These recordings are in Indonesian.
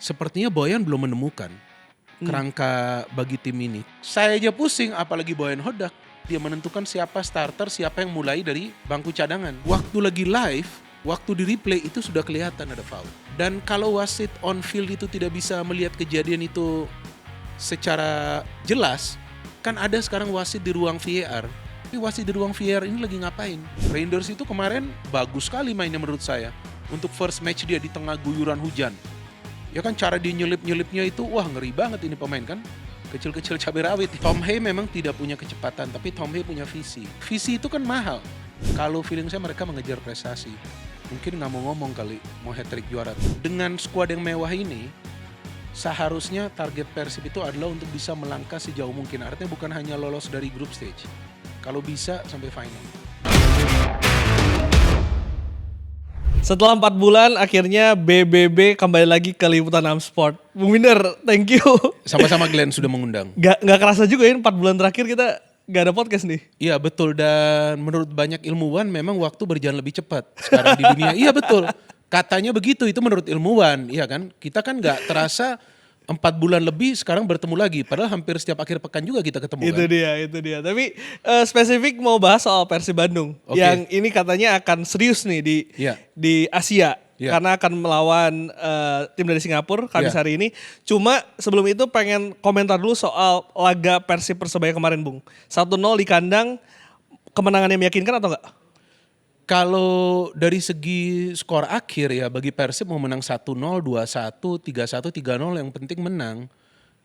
Sepertinya Boyan belum menemukan kerangka bagi tim ini. Saya aja pusing, apalagi Boyan Hodak. Dia menentukan siapa starter, siapa yang mulai dari bangku cadangan. Waktu lagi live, waktu di replay itu sudah kelihatan ada foul. Dan kalau wasit on field itu tidak bisa melihat kejadian itu secara jelas, kan ada sekarang wasit di ruang VAR. Tapi wasit di ruang VAR ini lagi ngapain? Rangers itu kemarin bagus sekali mainnya menurut saya. Untuk first match dia di tengah guyuran hujan. Ya kan cara dia nyelip-nyelipnya itu, wah ngeri banget ini pemain kan. Kecil-kecil cabai rawit. Tom Hay memang tidak punya kecepatan, tapi Tom Hay punya visi. Visi itu kan mahal. Kalau feeling saya mereka mengejar prestasi. Mungkin nggak mau ngomong kali, mau hat-trick juara. Dengan skuad yang mewah ini, seharusnya target Persib itu adalah untuk bisa melangkah sejauh mungkin. Artinya bukan hanya lolos dari group stage. Kalau bisa sampai final. Setelah 4 bulan akhirnya BBB kembali lagi ke Liputan 6 Sport. Bung Minder, thank you. Sama-sama Glenn sudah mengundang. Gak kerasa juga ya 4 bulan terakhir kita gak ada podcast nih. Iya betul, dan menurut banyak ilmuwan memang waktu berjalan lebih cepat sekarang di dunia. Iya betul, katanya begitu, itu menurut ilmuwan. Iya kan, kita kan gak terasa 4 bulan lebih sekarang bertemu lagi. Padahal hampir setiap akhir pekan juga kita ketemu Itu kan. dia. Tapi spesifik mau bahas soal Persib Bandung. Oke. Yang ini katanya akan serius nih di Asia. Iya. Karena akan melawan tim dari Singapura Kamis hari ini. Cuma sebelum itu pengen komentar dulu soal laga Persib Persebaya kemarin Bung. 1-0 di kandang, kemenangan yang meyakinkan atau enggak? Kalau dari segi skor akhir ya, bagi Persib mau menang 1-0, 2-1, 3-1, 3-0 yang penting menang.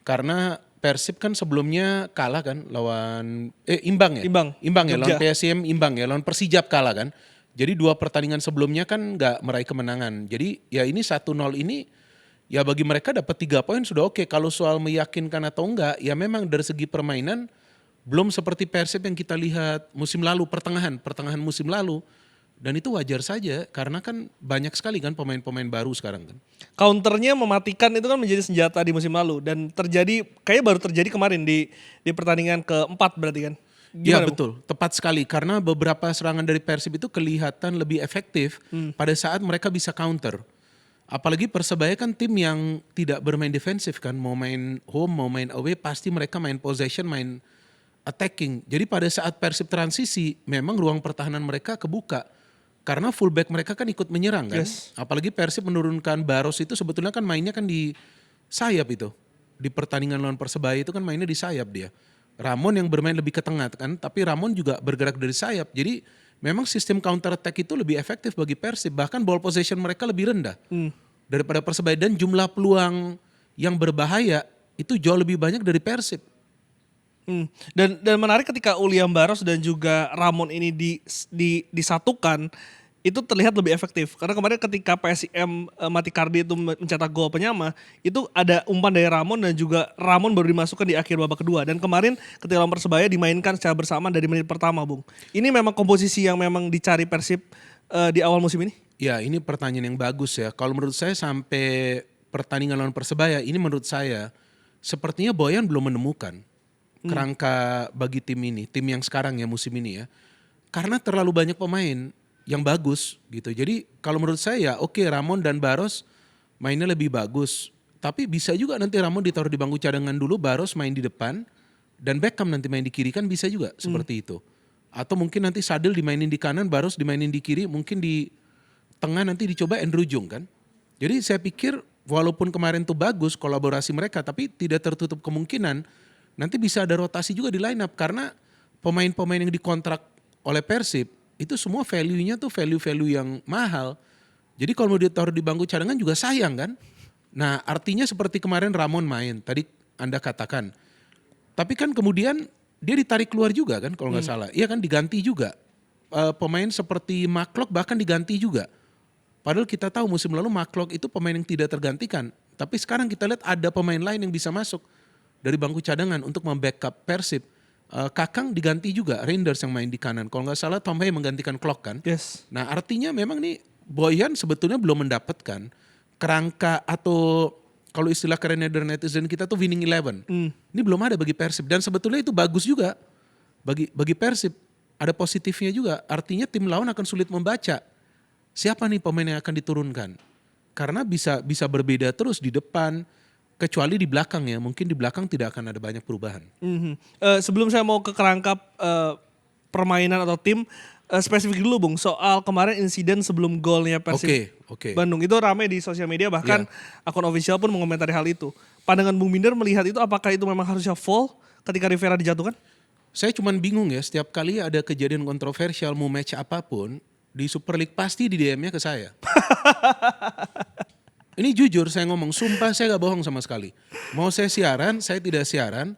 Karena Persib kan sebelumnya kalah kan lawan imbang ya? Imbang ya, lawan PSM imbang ya, lawan Persijap kalah kan. Jadi 2 pertandingan sebelumnya kan nggak meraih kemenangan. Jadi ya ini 1-0 ini ya bagi mereka dapat 3 poin sudah oke. Kalau soal meyakinkan atau enggak, ya memang dari segi permainan belum seperti Persib yang kita lihat musim lalu, pertengahan musim lalu. Dan itu wajar saja karena kan banyak sekali kan pemain-pemain baru sekarang kan. Counternya mematikan itu kan menjadi senjata di musim lalu dan kayaknya baru terjadi kemarin di pertandingan keempat berarti kan. Iya betul, tepat sekali karena beberapa serangan dari Persib itu kelihatan lebih efektif pada saat mereka bisa counter. Apalagi Persebaya kan tim yang tidak bermain defensif kan, mau main home, mau main away pasti mereka main possession, main attacking. Jadi pada saat Persib transisi memang ruang pertahanan mereka kebuka. Karena fullback mereka kan ikut menyerang kan. Yes. Apalagi Persib menurunkan Baros itu sebetulnya kan mainnya kan di sayap itu. Di pertandingan lawan Persebaya itu kan mainnya di sayap dia. Ramon yang bermain lebih ke tengah kan. Tapi Ramon juga bergerak dari sayap. Jadi memang sistem counter attack itu lebih efektif bagi Persib. Bahkan ball possession mereka lebih rendah daripada Persebaya. Dan jumlah peluang yang berbahaya itu jauh lebih banyak dari Persib. Dan menarik ketika Uliam Baros dan juga Ramon ini disatukan itu terlihat lebih efektif karena kemarin ketika PSIM Matikardi itu mencetak gol penyama itu ada umpan dari Ramon dan juga Ramon baru dimasukkan di akhir babak kedua dan kemarin ketika lawan Persebaya dimainkan secara bersamaan dari menit pertama Bung. Ini memang komposisi yang memang dicari Persib di awal musim ini? Ya ini pertanyaan yang bagus ya. Kalau menurut saya sampai pertandingan lawan Persebaya ini menurut saya sepertinya Boyan belum menemukan kerangka bagi tim ini, tim yang sekarang ya musim ini ya. Karena terlalu banyak pemain yang bagus gitu. Jadi kalau menurut saya ya oke, Ramon dan Baros mainnya lebih bagus. Tapi bisa juga nanti Ramon ditaruh di bangku cadangan dulu, Baros main di depan dan Beckham nanti main di kiri kan bisa juga seperti itu. Atau mungkin nanti Sadil dimainin di kanan, Baros dimainin di kiri, mungkin di tengah nanti dicoba Andrew Jung kan. Jadi saya pikir walaupun kemarin tuh bagus kolaborasi mereka tapi tidak tertutup kemungkinan nanti bisa ada rotasi juga di line up karena pemain-pemain yang dikontrak oleh Persib itu semua value-nya tuh value-value yang mahal. Jadi kalau mau ditaruh di bangku cadangan juga sayang kan. Nah artinya seperti kemarin Ramon main, tadi Anda katakan. Tapi kan kemudian dia ditarik keluar juga kan kalau nggak salah. Iya kan diganti juga. Pemain seperti Maklok bahkan diganti juga. Padahal kita tahu musim lalu Maklok itu pemain yang tidak tergantikan. Tapi sekarang kita lihat ada pemain lain yang bisa masuk dari bangku cadangan untuk membackup Persib. Kakang diganti juga, Rangers yang main di kanan. Kalau nggak salah Tom Hay menggantikan Klok kan. Yes. Nah artinya memang nih Boyan sebetulnya belum mendapatkan kerangka atau kalau istilah kerennya dari netizen kita tuh winning 11. Ini belum ada bagi Persib dan sebetulnya itu bagus juga bagi Persib. Ada positifnya juga, artinya tim lawan akan sulit membaca siapa nih pemain yang akan diturunkan. karena bisa bisa berbeda terus di depan, kecuali di belakang ya. Mungkin di belakang tidak akan ada banyak perubahan. Sebelum saya mau ke kerangka permainan atau tim, spesifik dulu Bung soal kemarin insiden sebelum golnya Persib Oke. Bandung itu ramai di sosial media, bahkan akun official pun mengomentari hal itu. Pandangan Bung Binder melihat itu, apakah itu memang harusnya foul ketika Rivera dijatuhkan? Saya cuman bingung ya, setiap kali ada kejadian kontroversial mau match apapun di Super League pasti di DM-nya ke saya. Ini jujur saya ngomong, sumpah saya gak bohong sama sekali. Mau saya siaran, saya tidak siaran,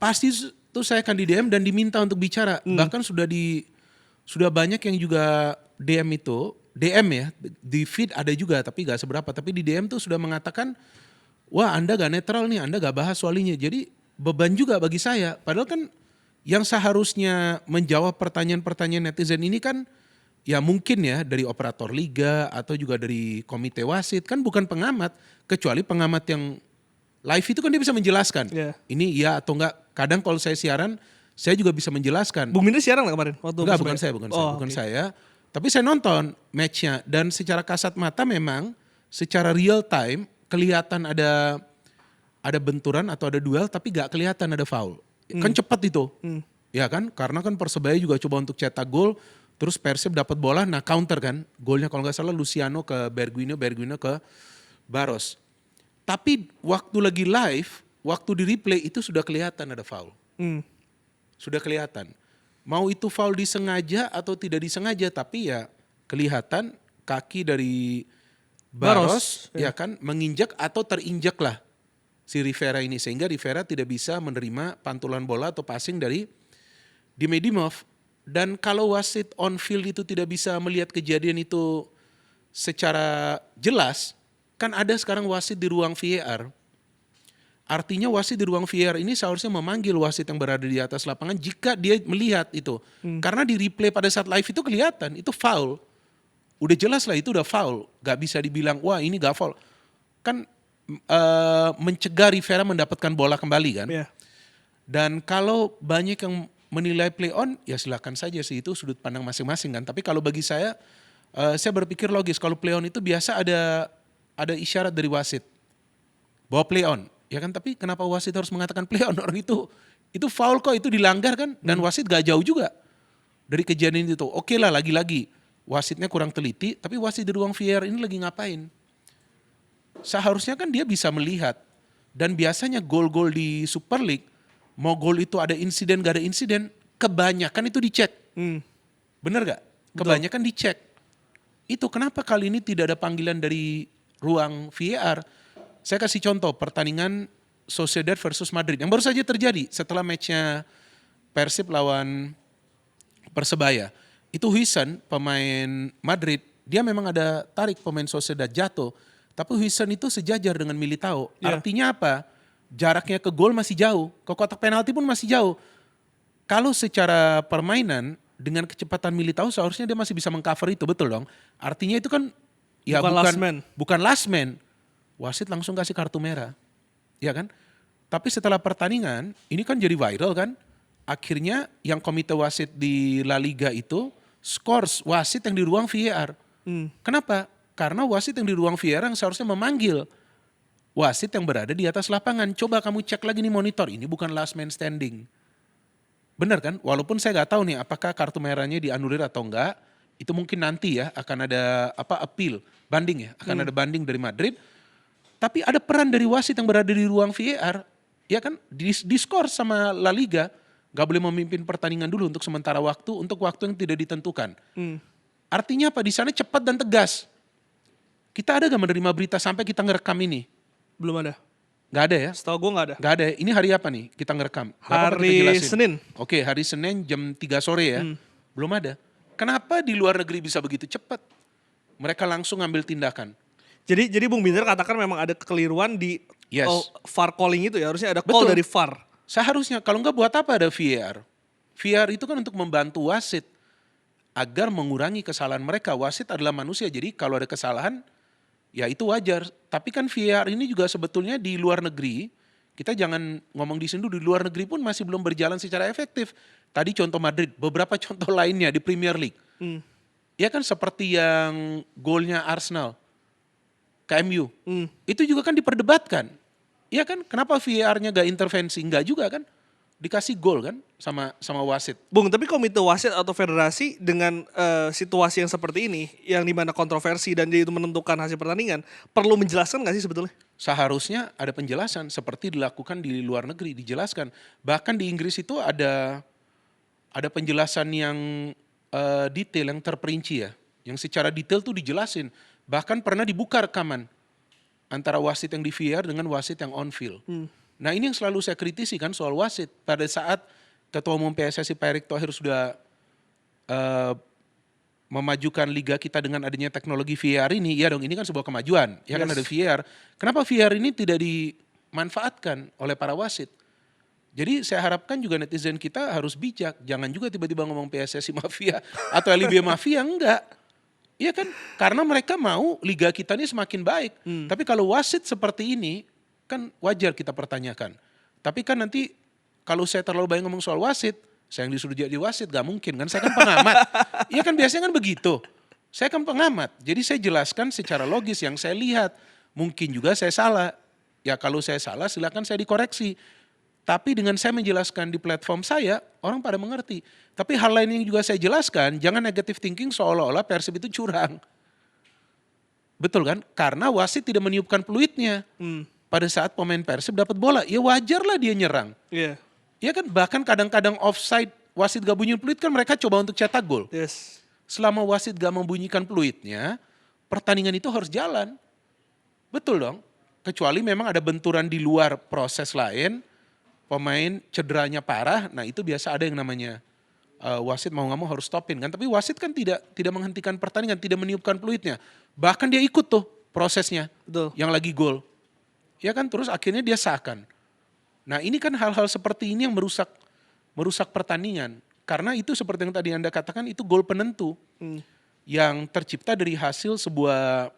pasti tuh saya akan di DM dan diminta untuk bicara. Bahkan sudah banyak yang juga DM itu, DM ya, di feed ada juga tapi gak seberapa. Tapi di DM tuh sudah mengatakan, wah Anda gak netral nih, Anda gak bahas soal ini. Jadi beban juga bagi saya. Padahal kan yang seharusnya menjawab pertanyaan-pertanyaan netizen ini kan ya mungkin ya dari operator liga atau juga dari komite wasit, kan bukan pengamat, kecuali pengamat yang live itu kan dia bisa menjelaskan. Yeah. Ini iya atau enggak. Kadang kalau saya siaran, saya juga bisa menjelaskan. Bung Binder siaran nggak kemarin? Enggak, bukan saya. Tapi saya nonton matchnya dan secara kasat mata memang secara real time kelihatan ada benturan atau ada duel tapi gak kelihatan ada foul. Kan cepat itu. Ya kan? Karena kan Persebaya juga coba untuk cetak gol. Terus Persib dapat bola, nah counter kan. Golnya kalau nggak salah Luciano ke Berguino ke Baros. Tapi waktu lagi live, waktu di replay itu sudah kelihatan ada foul. Sudah kelihatan. Mau itu foul disengaja atau tidak disengaja, tapi ya kelihatan kaki dari Baros ya kan menginjak atau terinjak lah si Rivera ini. Sehingga Rivera tidak bisa menerima pantulan bola atau passing dari Dimedimov. Dan kalau wasit on field itu tidak bisa melihat kejadian itu secara jelas, kan ada sekarang wasit di ruang VAR. Artinya wasit di ruang VAR ini seharusnya memanggil wasit yang berada di atas lapangan jika dia melihat itu. Karena di replay pada saat live itu kelihatan, itu foul. Udah jelas lah itu udah foul. Gak bisa dibilang, wah ini gak foul. Kan mencegah Rivera mendapatkan bola kembali kan. Yeah. Dan kalau banyak yang menilai play on, ya silakan saja sih, itu sudut pandang masing-masing kan. Tapi kalau bagi saya berpikir logis. Kalau play on itu biasa ada isyarat dari wasit bahwa play on, ya kan. Tapi kenapa wasit harus mengatakan play on? Orang itu foul kok, itu dilanggar kan. Dan wasit gak jauh juga dari kejadian itu. Oke lah, lagi-lagi wasitnya kurang teliti, tapi wasit di ruang VAR ini lagi ngapain? Seharusnya kan dia bisa melihat. Dan biasanya gol-gol di Super League, mau gol itu ada insiden gak ada insiden, kebanyakan itu dicek. Bener gak? Kebanyakan dicek. Itu kenapa kali ini tidak ada panggilan dari ruang VAR? Saya kasih contoh pertandingan Sociedad versus Madrid yang baru saja terjadi setelah matchnya Persib lawan Persebaya. Itu Huijsen, pemain Madrid, dia memang ada tarik pemain Sociedad jatuh. Tapi Huijsen itu sejajar dengan Militao. Yeah. Artinya apa? Jaraknya ke gol masih jauh, ke kotak penalti pun masih jauh. Kalau secara permainan dengan kecepatan Militao seharusnya dia masih bisa mengcover itu, betul dong? Artinya itu kan ya bukan last man. Wasit langsung kasih kartu merah. Ya kan? Tapi setelah pertandingan, ini kan jadi viral kan? Akhirnya yang komite wasit di La Liga itu scores wasit yang di ruang VAR. Kenapa? Karena wasit yang di ruang VAR yang seharusnya memanggil wasit yang berada di atas lapangan. Coba kamu cek lagi nih monitor, ini bukan last man standing. Benar kan? Walaupun saya nggak tahu nih apakah kartu merahnya dianulir atau enggak. Itu mungkin nanti ya akan ada appeal, banding ya. Akan ada banding dari Madrid. Tapi ada peran dari wasit yang berada di ruang VAR. Ya kan? Diskor sama La Liga. Gak boleh memimpin pertandingan dulu untuk sementara waktu. Untuk waktu yang tidak ditentukan. Artinya apa? Di sana cepat dan tegas. Kita ada gak menerima berita sampai kita ngerekam ini? Belum ada. Gak ada ya? Setahu gue gak ada. Gak ada. Ini hari apa nih kita ngerekam? Hari Senin. Oke, hari Senin jam 3 sore ya. Belum ada. Kenapa di luar negeri bisa begitu cepat? Mereka langsung ngambil tindakan. Jadi Bung Binder katakan memang ada kekeliruan di VAR calling itu ya. Harusnya ada call dari VAR. Seharusnya. Kalau enggak buat apa ada VAR? VAR itu kan untuk membantu wasit agar mengurangi kesalahan mereka. Wasit adalah manusia. Jadi kalau ada kesalahan, ya itu wajar. Tapi kan VAR ini juga sebetulnya di luar negeri, kita jangan ngomong di sini dulu, di luar negeri pun masih belum berjalan secara efektif. Tadi contoh Madrid, beberapa contoh lainnya di Premier League. Ya kan seperti yang golnya Arsenal. ke MU. Itu juga kan diperdebatkan. Iya kan? Kenapa VAR-nya gak intervensi? Enggak juga kan? Dikasih gol kan sama wasit. Bung, tapi komite wasit atau federasi dengan situasi yang seperti ini, yang dimana kontroversi dan dia itu menentukan hasil pertandingan, perlu menjelaskan nggak sih sebetulnya? Seharusnya ada penjelasan seperti dilakukan di luar negeri, dijelaskan. Bahkan di Inggris itu ada penjelasan yang detail, yang terperinci ya. Yang secara detail tuh dijelasin. Bahkan pernah dibuka rekaman antara wasit yang di VAR dengan wasit yang on field. Nah ini yang selalu saya kritisi kan soal wasit. Pada saat Ketua Umum PSSI Pak Erick Thohir sudah memajukan liga kita dengan adanya teknologi VAR ini, ya dong ini kan sebuah kemajuan. Ya kan ada VAR. Kenapa VAR ini tidak dimanfaatkan oleh para wasit? Jadi saya harapkan juga netizen kita harus bijak. Jangan juga tiba-tiba ngomong PSSI mafia atau LIB mafia, enggak. Iya kan? Karena mereka mau liga kita ini semakin baik. Tapi kalau wasit seperti ini, kan wajar kita pertanyakan. Tapi kan nanti kalau saya terlalu banyak ngomong soal wasit, saya yang disuruh jadi wasit, gak mungkin kan. Saya kan pengamat. Iya kan biasanya kan begitu. Saya kan pengamat. Jadi saya jelaskan secara logis yang saya lihat. Mungkin juga saya salah. Ya kalau saya salah silakan saya dikoreksi. Tapi dengan saya menjelaskan di platform saya, orang pada mengerti. Tapi hal lain yang juga saya jelaskan, jangan negative thinking seolah-olah Persib itu curang. Betul kan? Karena wasit tidak meniupkan peluitnya. Pada saat pemain Persib dapat bola, ya wajarlah dia nyerang. Iya. Ya kan bahkan kadang-kadang offside, wasit gak bunyiin peluit kan mereka coba untuk cetak gol. Yes. Selama wasit gak membunyikan peluitnya, pertandingan itu harus jalan. Betul dong? Kecuali memang ada benturan di luar proses lain, pemain cederanya parah, nah itu biasa ada yang namanya wasit mau nggak mau harus stopin kan. Tapi wasit kan tidak menghentikan pertandingan, tidak meniupkan peluitnya. Bahkan dia ikut tuh prosesnya. Betul. Yang lagi gol. Ya kan terus akhirnya dia sahkan. Nah ini kan hal-hal seperti ini yang merusak pertandingan. Karena itu seperti yang tadi Anda katakan itu gol penentu. Yang tercipta dari hasil sebuah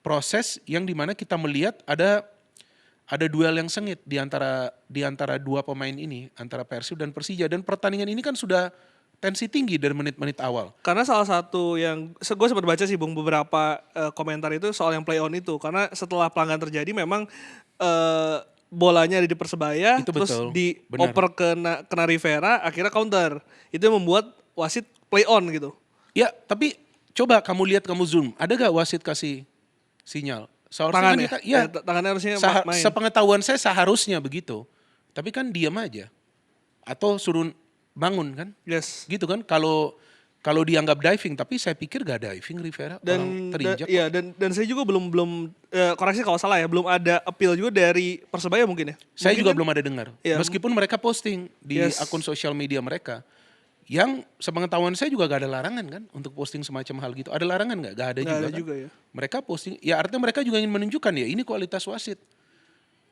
proses yang dimana kita melihat ada duel yang sengit di antara dua pemain ini, antara Persib dan Persija, dan pertandingan ini kan sudah tensi tinggi dari menit-menit awal. Karena salah satu yang gue sempat baca sih Bung beberapa komentar itu soal yang play on itu, karena setelah pelanggaran terjadi memang bolanya ada di Persebaya, Itu terus betul, dioper kena Rivera, akhirnya counter. Itu yang membuat wasit play on gitu. Ya, tapi coba kamu lihat, kamu zoom, ada gak wasit kasih sinyal? Tangannya, kan ya, tangannya harusnya main. sepengetahuan saya seharusnya begitu. Tapi kan diam aja. Atau suruh bangun kan? Yes. Gitu kan? Kalau dianggap diving, tapi saya pikir gak diving Rivera, orang terinjak. Iya, dan saya juga belum koreksi kalau salah ya, belum ada appeal juga dari Persebaya mungkin ya. Saya mungkin juga kan? belum ada dengar. Iya. Meskipun mereka posting di akun sosial media mereka. Yang sepengetahuan saya juga gak ada larangan kan untuk posting semacam hal gitu. Ada larangan gak? Gak ada juga kan. Juga ya. Mereka posting, ya artinya mereka juga ingin menunjukkan ya ini kualitas wasit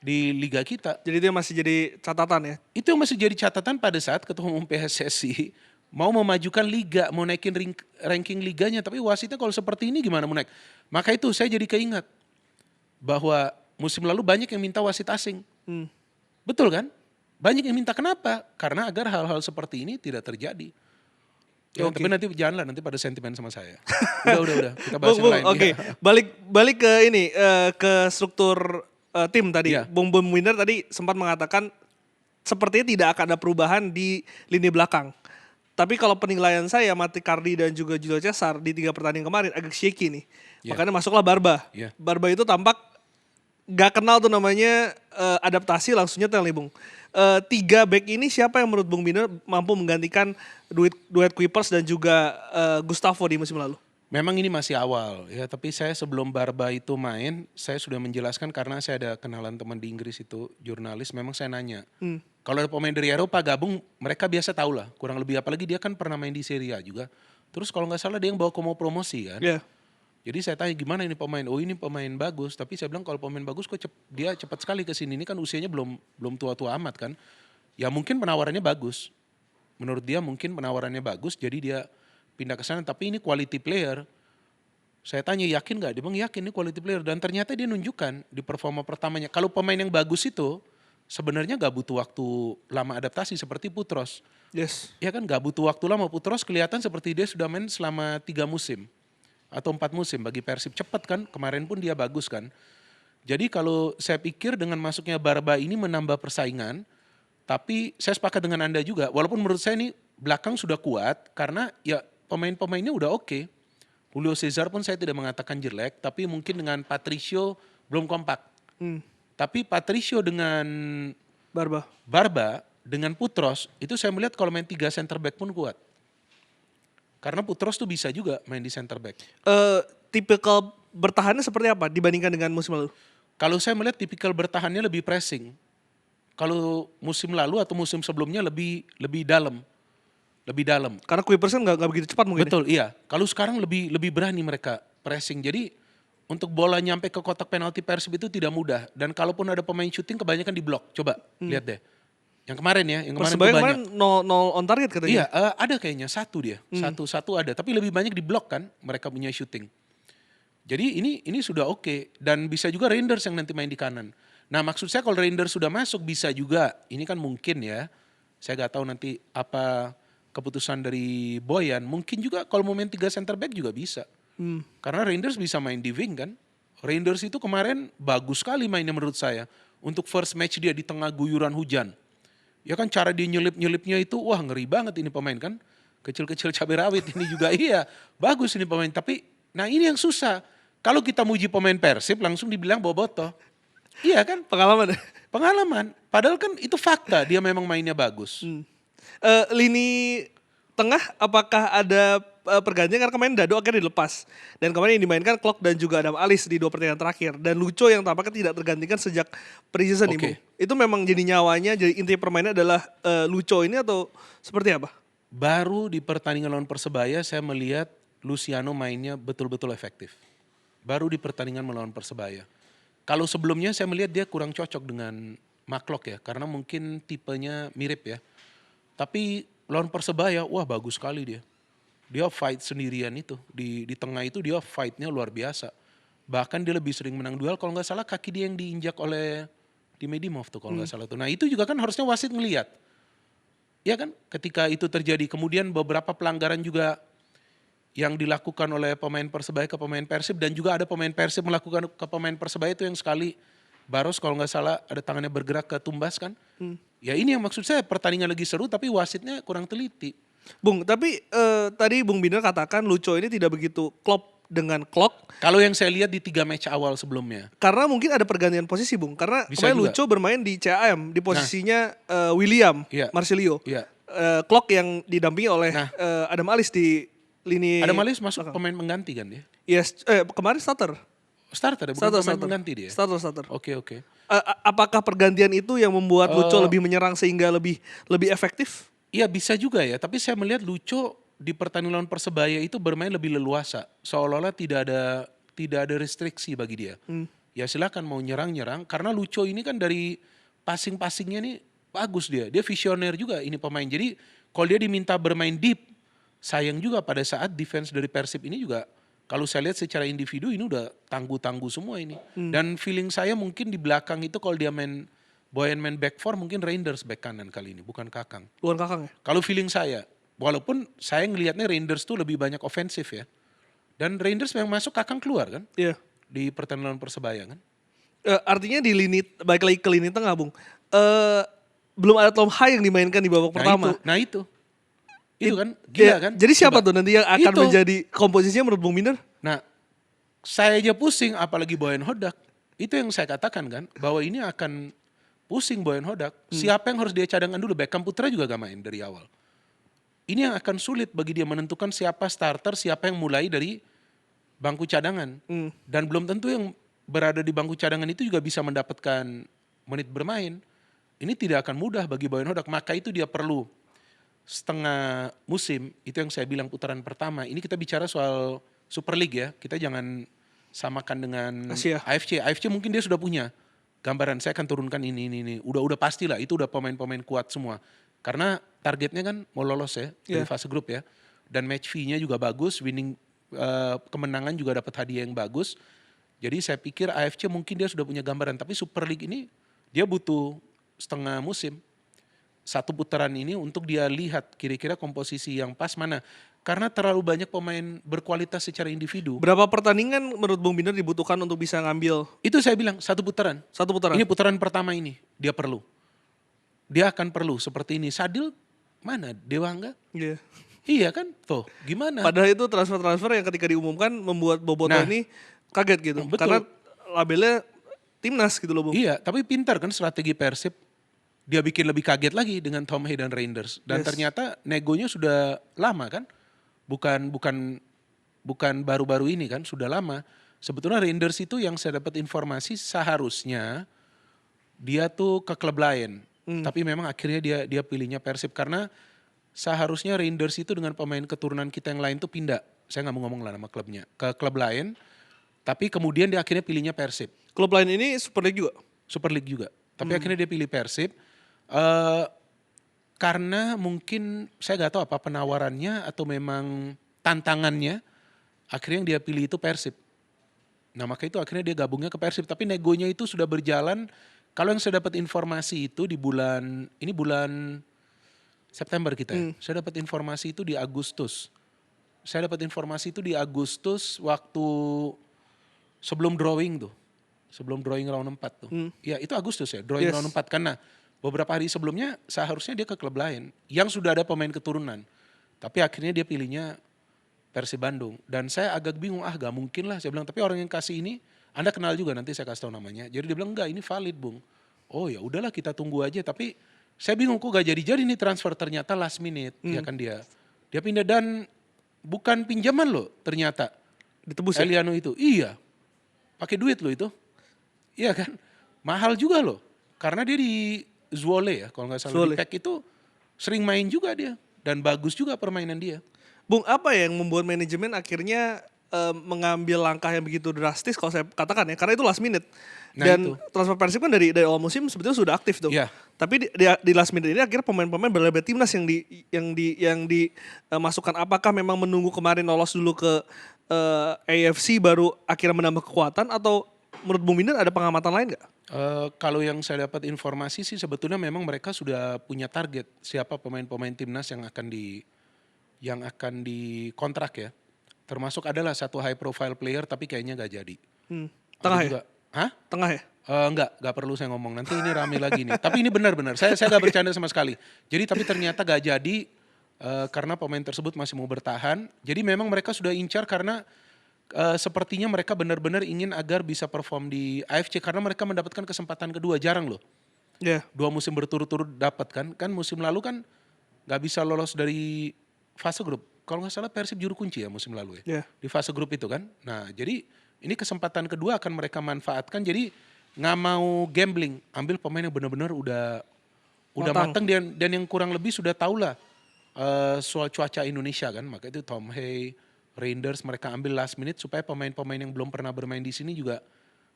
di liga kita. Jadi itu yang masih jadi catatan ya. Itu yang masih jadi catatan pada saat Ketua Umum PSSI mau memajukan liga, mau naikin ranking liganya. Tapi wasitnya kalau seperti ini gimana mau naik? Maka itu saya jadi keingat bahwa musim lalu banyak yang minta wasit asing. Betul kan? Banyak yang minta, kenapa? Karena agar hal-hal seperti ini tidak terjadi. Ya, tapi nanti janganlah nanti pada sentimen sama saya. Udah kita bahas yang lain. Oke. Balik ke ini ke struktur tim tadi. Iya. Bung Winner tadi sempat mengatakan sepertinya tidak akan ada perubahan di lini belakang. Tapi kalau penilaian saya Mati Cardi dan juga Julio Cesar di 3 pertandingan kemarin agak shaky nih. Makanya masuklah Barba. Barba itu tampak gak kenal tuh namanya adaptasi, langsung nyetel nih Bung. 3 back ini siapa yang menurut Bung Winner mampu menggantikan duet Kuipers dan juga Gustavo di musim lalu? Memang ini masih awal ya, tapi saya sebelum Barba itu main, saya sudah menjelaskan karena saya ada kenalan teman di Inggris itu jurnalis, memang saya nanya. Kalau ada pemain dari Eropa gabung, mereka biasa tahu lah, kurang lebih, apalagi dia kan pernah main di Serie A juga. Terus kalau nggak salah dia yang bawa ke mau promosi kan. Jadi saya tanya gimana ini pemain? Oh ini pemain bagus, tapi saya bilang kalau pemain bagus kok dia cepat sekali ke sini. Ini kan usianya belum tua-tua amat kan. Ya mungkin penawarannya bagus. Menurut dia mungkin penawarannya bagus, jadi dia pindah ke sana. Tapi ini quality player. Saya tanya yakin nggak? Dia bilang yakin ini quality player. Dan ternyata dia nunjukkan di performa pertamanya. Kalau pemain yang bagus itu sebenarnya nggak butuh waktu lama adaptasi seperti Putros. Yes. Ya kan nggak butuh waktu lama. Putros kelihatan seperti dia sudah main selama 3 musim. atau 4 musim bagi Persib. Cepat kan, kemarin pun dia bagus kan. Jadi kalau saya pikir dengan masuknya Barba ini menambah persaingan, tapi saya sepakat dengan Anda juga, walaupun menurut saya ini belakang sudah kuat karena ya pemain-pemainnya udah oke. Julio Cesar pun saya tidak mengatakan jelek, tapi mungkin dengan Patricio belum kompak. Tapi Patricio dengan Barba, dengan Putros, itu saya melihat kalau main 3 center back pun kuat. Karena Putros tuh bisa juga main di center back. Tipikal bertahannya seperti apa dibandingkan dengan musim lalu? Kalau saya melihat tipikal bertahannya lebih pressing. Kalau musim lalu atau musim sebelumnya lebih dalam. Lebih dalam. Karena Kuipers kan nggak begitu cepat mungkin. Betul, iya. Kalau sekarang lebih berani mereka pressing. Jadi untuk bola nyampe ke kotak penalti Persib itu tidak mudah. Dan kalaupun ada pemain syuting kebanyakan di blok. Coba lihat deh. Yang kemarin ya, yang kemarin Persebaya tuh banyak. kemarin 0 on target katanya. Iya, ada kayaknya satu dia. Satu ada, tapi lebih banyak di blok kan mereka punya syuting. Jadi ini sudah oke dan bisa juga Reinders yang nanti main di kanan. Nah, maksud saya kalau Reinders sudah masuk bisa juga. Ini kan mungkin ya. Saya nggak tahu nanti apa keputusan dari Boyan. Mungkin juga kalau mau main 3 center back juga bisa. Karena Reinders bisa main di wing kan. Reinders itu kemarin bagus sekali mainnya menurut saya. Untuk first match dia di tengah guyuran hujan. Ya kan cara dia nyelip-nyelipnya itu wah ngeri banget ini pemain kan. Kecil-kecil cabai rawit ini juga iya. Bagus ini pemain tapi nah ini yang susah. Kalau kita muji pemain Persib langsung dibilang bobotoh. Iya kan? Pengalaman. Pengalaman. Padahal kan itu fakta dia memang mainnya bagus. Lini tengah apakah ada pergantian karena kemarin Dado akhirnya dilepas. Dan kemarin yang dimainkan Klok dan juga Adam Alis di 2 pertandingan terakhir. Dan Lucho yang tampaknya tidak tergantikan sejak pre-season nih, Bung. Itu memang jadi nyawanya, jadi inti permainnya adalah Lucho ini atau seperti apa? Baru di pertandingan lawan Persebaya saya melihat Luciano mainnya betul-betul efektif. Baru di pertandingan melawan Persebaya. Kalau sebelumnya saya melihat dia kurang cocok dengan Maklok ya. Karena mungkin tipenya mirip ya. Tapi lawan Persebaya, wah bagus sekali dia. Dia fight sendirian itu. Di tengah itu dia fightnya luar biasa. Bahkan dia lebih sering menang duel. Kalau nggak salah kaki dia yang diinjak oleh Dimedimov tuh kalau nggak salah tuh. Nah itu juga kan harusnya wasit ngelihat. Ya kan ketika itu terjadi. Kemudian beberapa pelanggaran juga yang dilakukan oleh pemain Persebaya ke pemain Persib. Dan juga ada pemain Persib melakukan ke pemain Persebaya itu yang sekali Baros kalau nggak salah ada tangannya bergerak ke tumbas kan. Ya ini yang maksud saya pertandingan lagi seru tapi wasitnya kurang teliti. Bung, tapi tadi Bung Binder katakan Lucho ini tidak begitu klop dengan Klok. Kalau yang saya lihat di 3 match awal sebelumnya. Karena mungkin ada pergantian posisi, Bung. Karena Bisa kemarin juga. Lucho bermain di CAM, di posisinya William Iya. Marsilio. Iya. Klok yang didampingi oleh Adam Alis di lini. Adam Alis masuk pemain mengganti kan dia? Yes, kemarin starter. Starter ya, bukan pemain pengganti dia? Starter. Oke. Apakah pergantian itu yang membuat Lucho lebih menyerang sehingga lebih efektif? Iya bisa juga ya, tapi saya melihat Lucho di pertandingan lawan Persebaya itu bermain lebih leluasa. Seolah-olah tidak ada restriksi bagi dia. Ya silakan mau nyerang karena Lucho ini kan dari passing-passingnya nih bagus dia. Dia visioner juga ini pemain. Jadi kalau dia diminta bermain deep, sayang juga pada saat defense dari Persib ini juga kalau saya lihat secara individu ini udah tangguh-tangguh semua ini. Dan feeling saya mungkin di belakang itu kalau dia Boyan main back four mungkin Reinders back kanan kali ini, bukan Kakang. Bukan Kakang ya? Kalau feeling saya, walaupun saya ngelihatnya Reinders tuh lebih banyak ofensif ya. Dan Reinders yang masuk Kakang keluar kan? Iya. Di pertandingan Persebaya kan? Artinya di lini, balik lagi ke lini tengah, Bung. Belum ada Tom Hai yang dimainkan di babak pertama. Nah itu. Itu kan gila kan? Jadi siapa tuh nanti yang akan Itu. menjadi komposisinya menurut Bung Binder? Nah, saya aja pusing apalagi Boyan Hodak. Itu yang saya katakan kan, bahwa ini akan pusing Boyan Hodak. Siapa yang harus dia cadangkan dulu? Beckham Putra juga gak main dari awal. Ini yang akan sulit bagi dia menentukan siapa starter, siapa yang mulai dari bangku cadangan. Dan belum tentu yang berada di bangku cadangan itu juga bisa mendapatkan menit bermain. Ini tidak akan mudah bagi Boyan Hodak. Maka itu dia perlu setengah musim. Itu yang saya bilang putaran pertama. Ini kita bicara soal Super League ya. Kita jangan samakan dengan Asia. AFC. AFC mungkin dia sudah punya gambaran, saya akan turunkan ini. Udah pasti lah, itu udah pemain-pemain kuat semua. Karena targetnya kan mau lolos ya, dari fase grup ya. Dan match fee-nya juga bagus, winning kemenangan juga dapat hadiah yang bagus. Jadi saya pikir AFC mungkin dia sudah punya gambaran. Tapi Super League ini dia butuh setengah musim. Satu putaran ini untuk dia lihat kira-kira komposisi yang pas mana. Karena terlalu banyak pemain berkualitas secara individu. Berapa pertandingan menurut Bung Binder dibutuhkan untuk bisa ngambil Itu saya bilang satu putaran. satu putaran? Ini putaran pertama ini dia perlu. Dia akan perlu seperti ini. Sadil mana? Dewa enggak? Iya. Iya kan? Tuh, gimana? Padahal itu transfer-transfer yang ketika diumumkan membuat Boboto Nah, ini kaget gitu. betul. Karena labelnya timnas gitu loh Bung. Iya, tapi pintar kan strategi Persib. Dia bikin lebih kaget lagi dengan Tom Hay dan Reinders. Dan Yes. ternyata negonya sudah lama kan? Bukan baru-baru ini kan, sudah lama. Sebetulnya Reinders itu yang saya dapat informasi seharusnya dia tuh ke klub lain. Tapi memang akhirnya dia pilihnya Persib karena seharusnya Reinders itu dengan pemain keturunan kita yang lain tuh pindah. Saya nggak mau ngomong lah nama klubnya. Ke klub lain. Tapi kemudian dia akhirnya pilihnya Persib. Klub lain ini Super League juga. Super League juga. Tapi akhirnya dia pilih Persib. Karena mungkin saya gak tahu apa penawarannya atau memang tantangannya. Akhirnya yang dia pilih itu Persib. Nah maka itu akhirnya dia gabungnya ke Persib. Tapi negonya itu sudah berjalan. Kalau yang saya dapat informasi itu di bulan September kita ya. Saya dapat informasi itu di Agustus. Saya dapat informasi itu di Agustus waktu sebelum drawing tuh. Sebelum drawing round 4 tuh. Ya itu Agustus ya, drawing Yes. round 4. Karena beberapa hari sebelumnya seharusnya dia ke klub lain. Yang sudah ada pemain keturunan. Tapi akhirnya dia pilihnya Persib Bandung. Dan saya agak bingung, gak mungkin lah. Saya bilang, tapi orang yang kasih ini, Anda kenal juga nanti saya kasih tahu namanya. Jadi dia bilang, enggak ini valid Bung. Oh ya udahlah kita tunggu aja. Tapi saya bingung kok gak jadi-jadi nih transfer. Ternyata last minute. Ya kan dia pindah dan bukan pinjaman loh ternyata. Ditebus ya? Eliano itu. Iya. Pakai duit loh itu. Iya kan? Mahal juga loh. Karena dia di Zwolle ya. Kalau nggak salah Zwolle. di PEC itu sering main juga dia. Dan bagus juga permainan dia. Bung, apa yang membuat manajemen akhirnya mengambil langkah yang begitu drastis kalau saya katakan ya, karena itu last minute. Nah, Dan itu. transfer Persib kan dari awal musim sebetulnya sudah aktif tuh. Iya. Tapi di last minute ini akhirnya pemain-pemain berlabel timnas yang dimasukkan. Apakah memang menunggu kemarin lolos dulu ke AFC baru akhirnya menambah kekuatan, atau menurut Bung Binder ada pengamatan lain nggak? Kalau yang saya dapat informasi sih sebetulnya memang mereka sudah punya target siapa pemain-pemain timnas yang akan dikontrak ya. Termasuk adalah satu high profile player tapi kayaknya nggak jadi. Tengah Ada ya? juga, hah? Tengah ya? Nggak perlu saya ngomong nanti ini rame lagi nih. Tapi ini benar-benar saya nggak bercanda sama sekali. Jadi tapi ternyata nggak jadi karena pemain tersebut masih mau bertahan. Jadi memang mereka sudah incar karena sepertinya mereka benar-benar ingin agar bisa perform di AFC karena mereka mendapatkan kesempatan kedua, jarang loh. Iya. 2 musim berturut-turut dapat kan musim lalu kan nggak bisa lolos dari fase grup. Kalau nggak salah Persib juru kunci ya musim lalu ya. Iya. Di fase grup itu kan. Nah jadi ini kesempatan kedua akan mereka manfaatkan. Jadi nggak mau gambling, ambil pemain yang benar-benar udah matang dan yang kurang lebih sudah tahu lah soal cuaca Indonesia kan. Maka itu Tom Hay, Reinders mereka ambil last minute supaya pemain-pemain yang belum pernah bermain di sini juga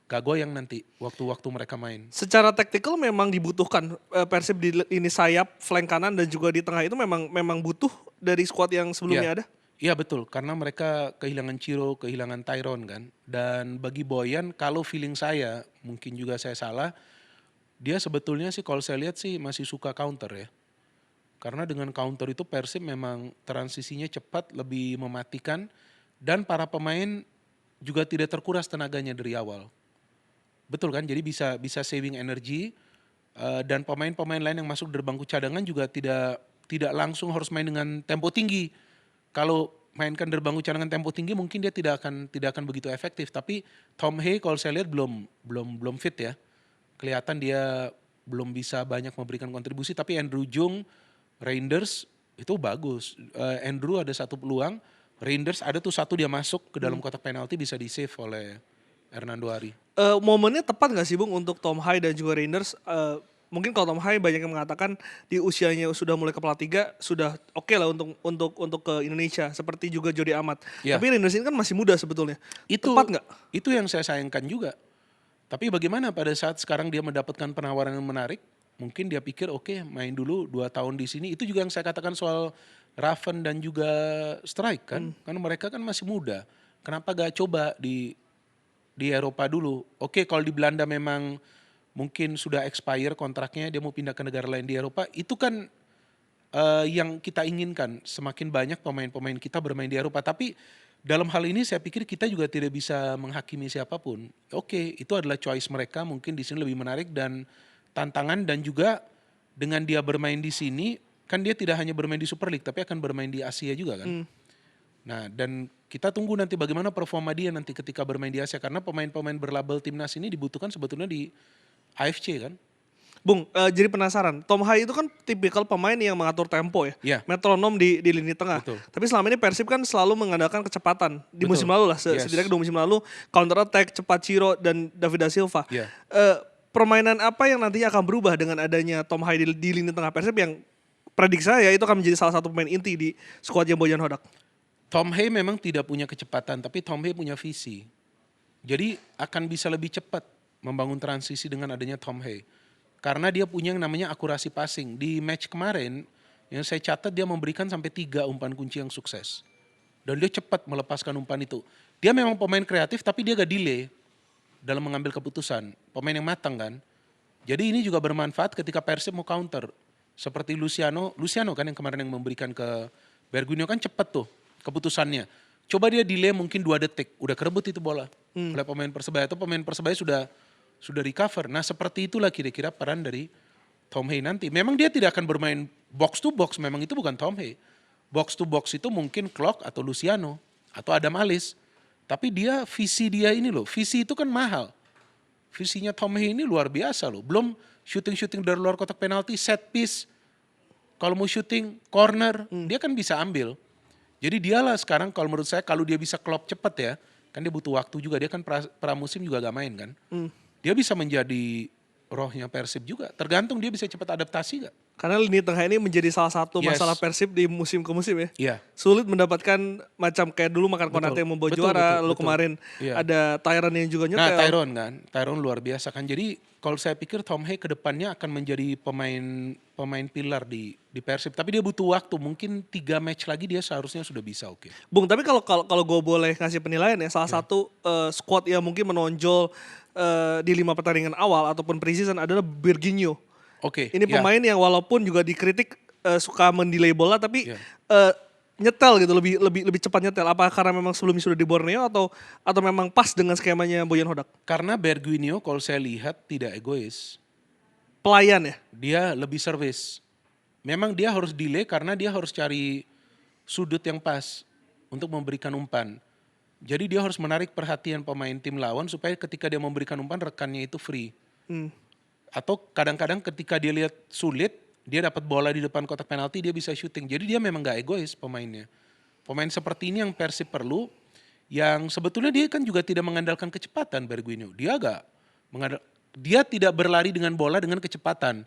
gak goyang nanti waktu-waktu mereka main. Secara taktikal memang dibutuhkan Persib di ini sayap, flank kanan dan juga di tengah itu memang butuh dari skuad yang sebelumnya ada. Iya betul, karena mereka kehilangan Ciro, kehilangan Tyrone kan. Dan bagi Boyan, kalau feeling saya, mungkin juga saya salah, dia sebetulnya sih kalau saya lihat sih masih suka counter ya. Karena dengan counter itu Persib memang transisinya cepat, lebih mematikan. Dan para pemain juga tidak terkuras tenaganya dari awal. Betul kan, jadi bisa saving energi. Dan pemain-pemain lain yang masuk dari bangku cadangan juga tidak langsung harus main dengan tempo tinggi. Kalau mainkan dari bangku cadangan tempo tinggi mungkin dia tidak akan begitu efektif. Tapi Tom Hay kalau saya lihat belum fit ya. Kelihatan dia belum bisa banyak memberikan kontribusi. Tapi Andrew Jung, Reinders itu bagus. Andrew ada satu peluang. Reinders ada tuh satu dia masuk ke dalam kotak penalti bisa di save oleh Hernando Ari. Momennya tepat nggak sih Bung untuk Tom Hay dan juga Reinders? Mungkin kalau Tom Hay banyak yang mengatakan di usianya sudah mulai kepala 3 sudah oke lah untuk ke Indonesia, seperti juga Jody Amat. Ya. Tapi Reinders ini kan masih muda sebetulnya. Tepat nggak? Itu yang saya sayangkan juga. Tapi bagaimana pada saat sekarang dia mendapatkan penawaran yang menarik, mungkin dia pikir oke, main dulu 2 tahun di sini. Itu juga yang saya katakan soal Raven dan juga Strike kan. Karena mereka kan masih muda. Kenapa gak coba di Eropa dulu? Oke, kalau di Belanda memang mungkin sudah expire kontraknya, dia mau pindah ke negara lain di Eropa, itu kan yang kita inginkan. Semakin banyak pemain-pemain kita bermain di Eropa. Tapi dalam hal ini saya pikir kita juga tidak bisa menghakimi siapapun. Oke, itu adalah choice mereka. Mungkin di sini lebih menarik dan tantangan, dan juga dengan dia bermain di sini kan dia tidak hanya bermain di Super League tapi akan bermain di Asia juga kan. Nah, dan kita tunggu nanti bagaimana performa dia nanti ketika bermain di Asia, karena pemain-pemain berlabel timnas ini dibutuhkan sebetulnya di AFC kan. Bung, jadi penasaran. Tom Hai itu kan tipikal pemain yang mengatur tempo ya. Iya. Metronom di lini tengah. Betul. Tapi selama ini Persib kan selalu mengandalkan kecepatan. Di Betul. musim lalu lah, Yes. setidaknya 2 musim lalu. Counter attack, cepat Ciro, dan David da Silva. Iya. Permainan apa yang nantinya akan berubah dengan adanya Tom Hai di lini tengah Persib yang prediksi saya itu akan menjadi salah satu pemain inti di skuadnya Bojan Hodak? Tom Hay memang tidak punya kecepatan, tapi Tom Hay punya visi. Jadi akan bisa lebih cepat membangun transisi dengan adanya Tom Hay. Karena dia punya yang namanya akurasi passing. Di match kemarin, yang saya catat dia memberikan sampai 3 umpan kunci yang sukses. Dan dia cepat melepaskan umpan itu. Dia memang pemain kreatif, tapi dia gak delay dalam mengambil keputusan. Pemain yang matang kan. Jadi ini juga bermanfaat ketika Persib mau counter. Seperti Luciano kan yang kemarin yang memberikan ke Bergunio kan cepat tuh keputusannya. Coba dia delay mungkin 2 detik, udah kerebut itu bola oleh pemain Persebaya, atau pemain Persebaya sudah recover. Nah, seperti itulah kira-kira peran dari Tom Hay nanti. Memang dia tidak akan bermain box to box, memang itu bukan Tom Hay. Box to box itu mungkin Klok atau Luciano atau Adam Alis. Tapi visi dia ini loh, visi itu kan mahal. Visinya Tom Hay ini luar biasa loh. Belum shooting dari luar kotak penalti, set piece. Kalau mau shooting corner, dia kan bisa ambil. Jadi dialah sekarang kalau menurut saya, kalau dia bisa klop cepat ya, kan dia butuh waktu juga. Dia kan pramusim juga gak main kan. Dia bisa menjadi rohnya Persib juga. Tergantung dia bisa cepat adaptasi gak. Karena lini tengah ini menjadi salah satu Yes. masalah Persib di musim ke musim ya. Iya. Sulit mendapatkan macam kayak dulu makan Betul. Konate yang membawa Betul, juara, lalu betul. kemarin Iya. ada Tyron yang juga Nah, nyetel. Tyron luar biasa kan. Jadi kalau saya pikir Tom Hay ke depannya akan menjadi pemain pilar di Persib. Tapi dia butuh waktu. Mungkin 3 match lagi dia seharusnya sudah bisa oke. Bung, tapi kalau gue boleh ngasih penilaian ya, salah satu squad yang mungkin menonjol di 5 pertandingan awal ataupun preseason adalah Birginho. Oke. Ini ya. pemain yang walaupun juga dikritik suka mendelay bola, tapi Iya. nyetel gitu, lebih cepat nyetel. Apa karena memang sebelumnya sudah di Borneo atau memang pas dengan skemanya Bojan Hodak? Karena Bergunio kalau saya lihat tidak egois. Pelayan ya. Dia lebih service. Memang dia harus delay karena dia harus cari sudut yang pas untuk memberikan umpan. Jadi dia harus menarik perhatian pemain tim lawan supaya ketika dia memberikan umpan rekannya itu free. Atau kadang-kadang ketika dia lihat sulit, dia dapat bola di depan kotak penalti, dia bisa shooting. Jadi dia memang gak egois pemainnya. Pemain seperti ini yang Persib perlu, yang sebetulnya dia kan juga tidak mengandalkan kecepatan Bergunio. Dia tidak berlari dengan bola dengan kecepatan.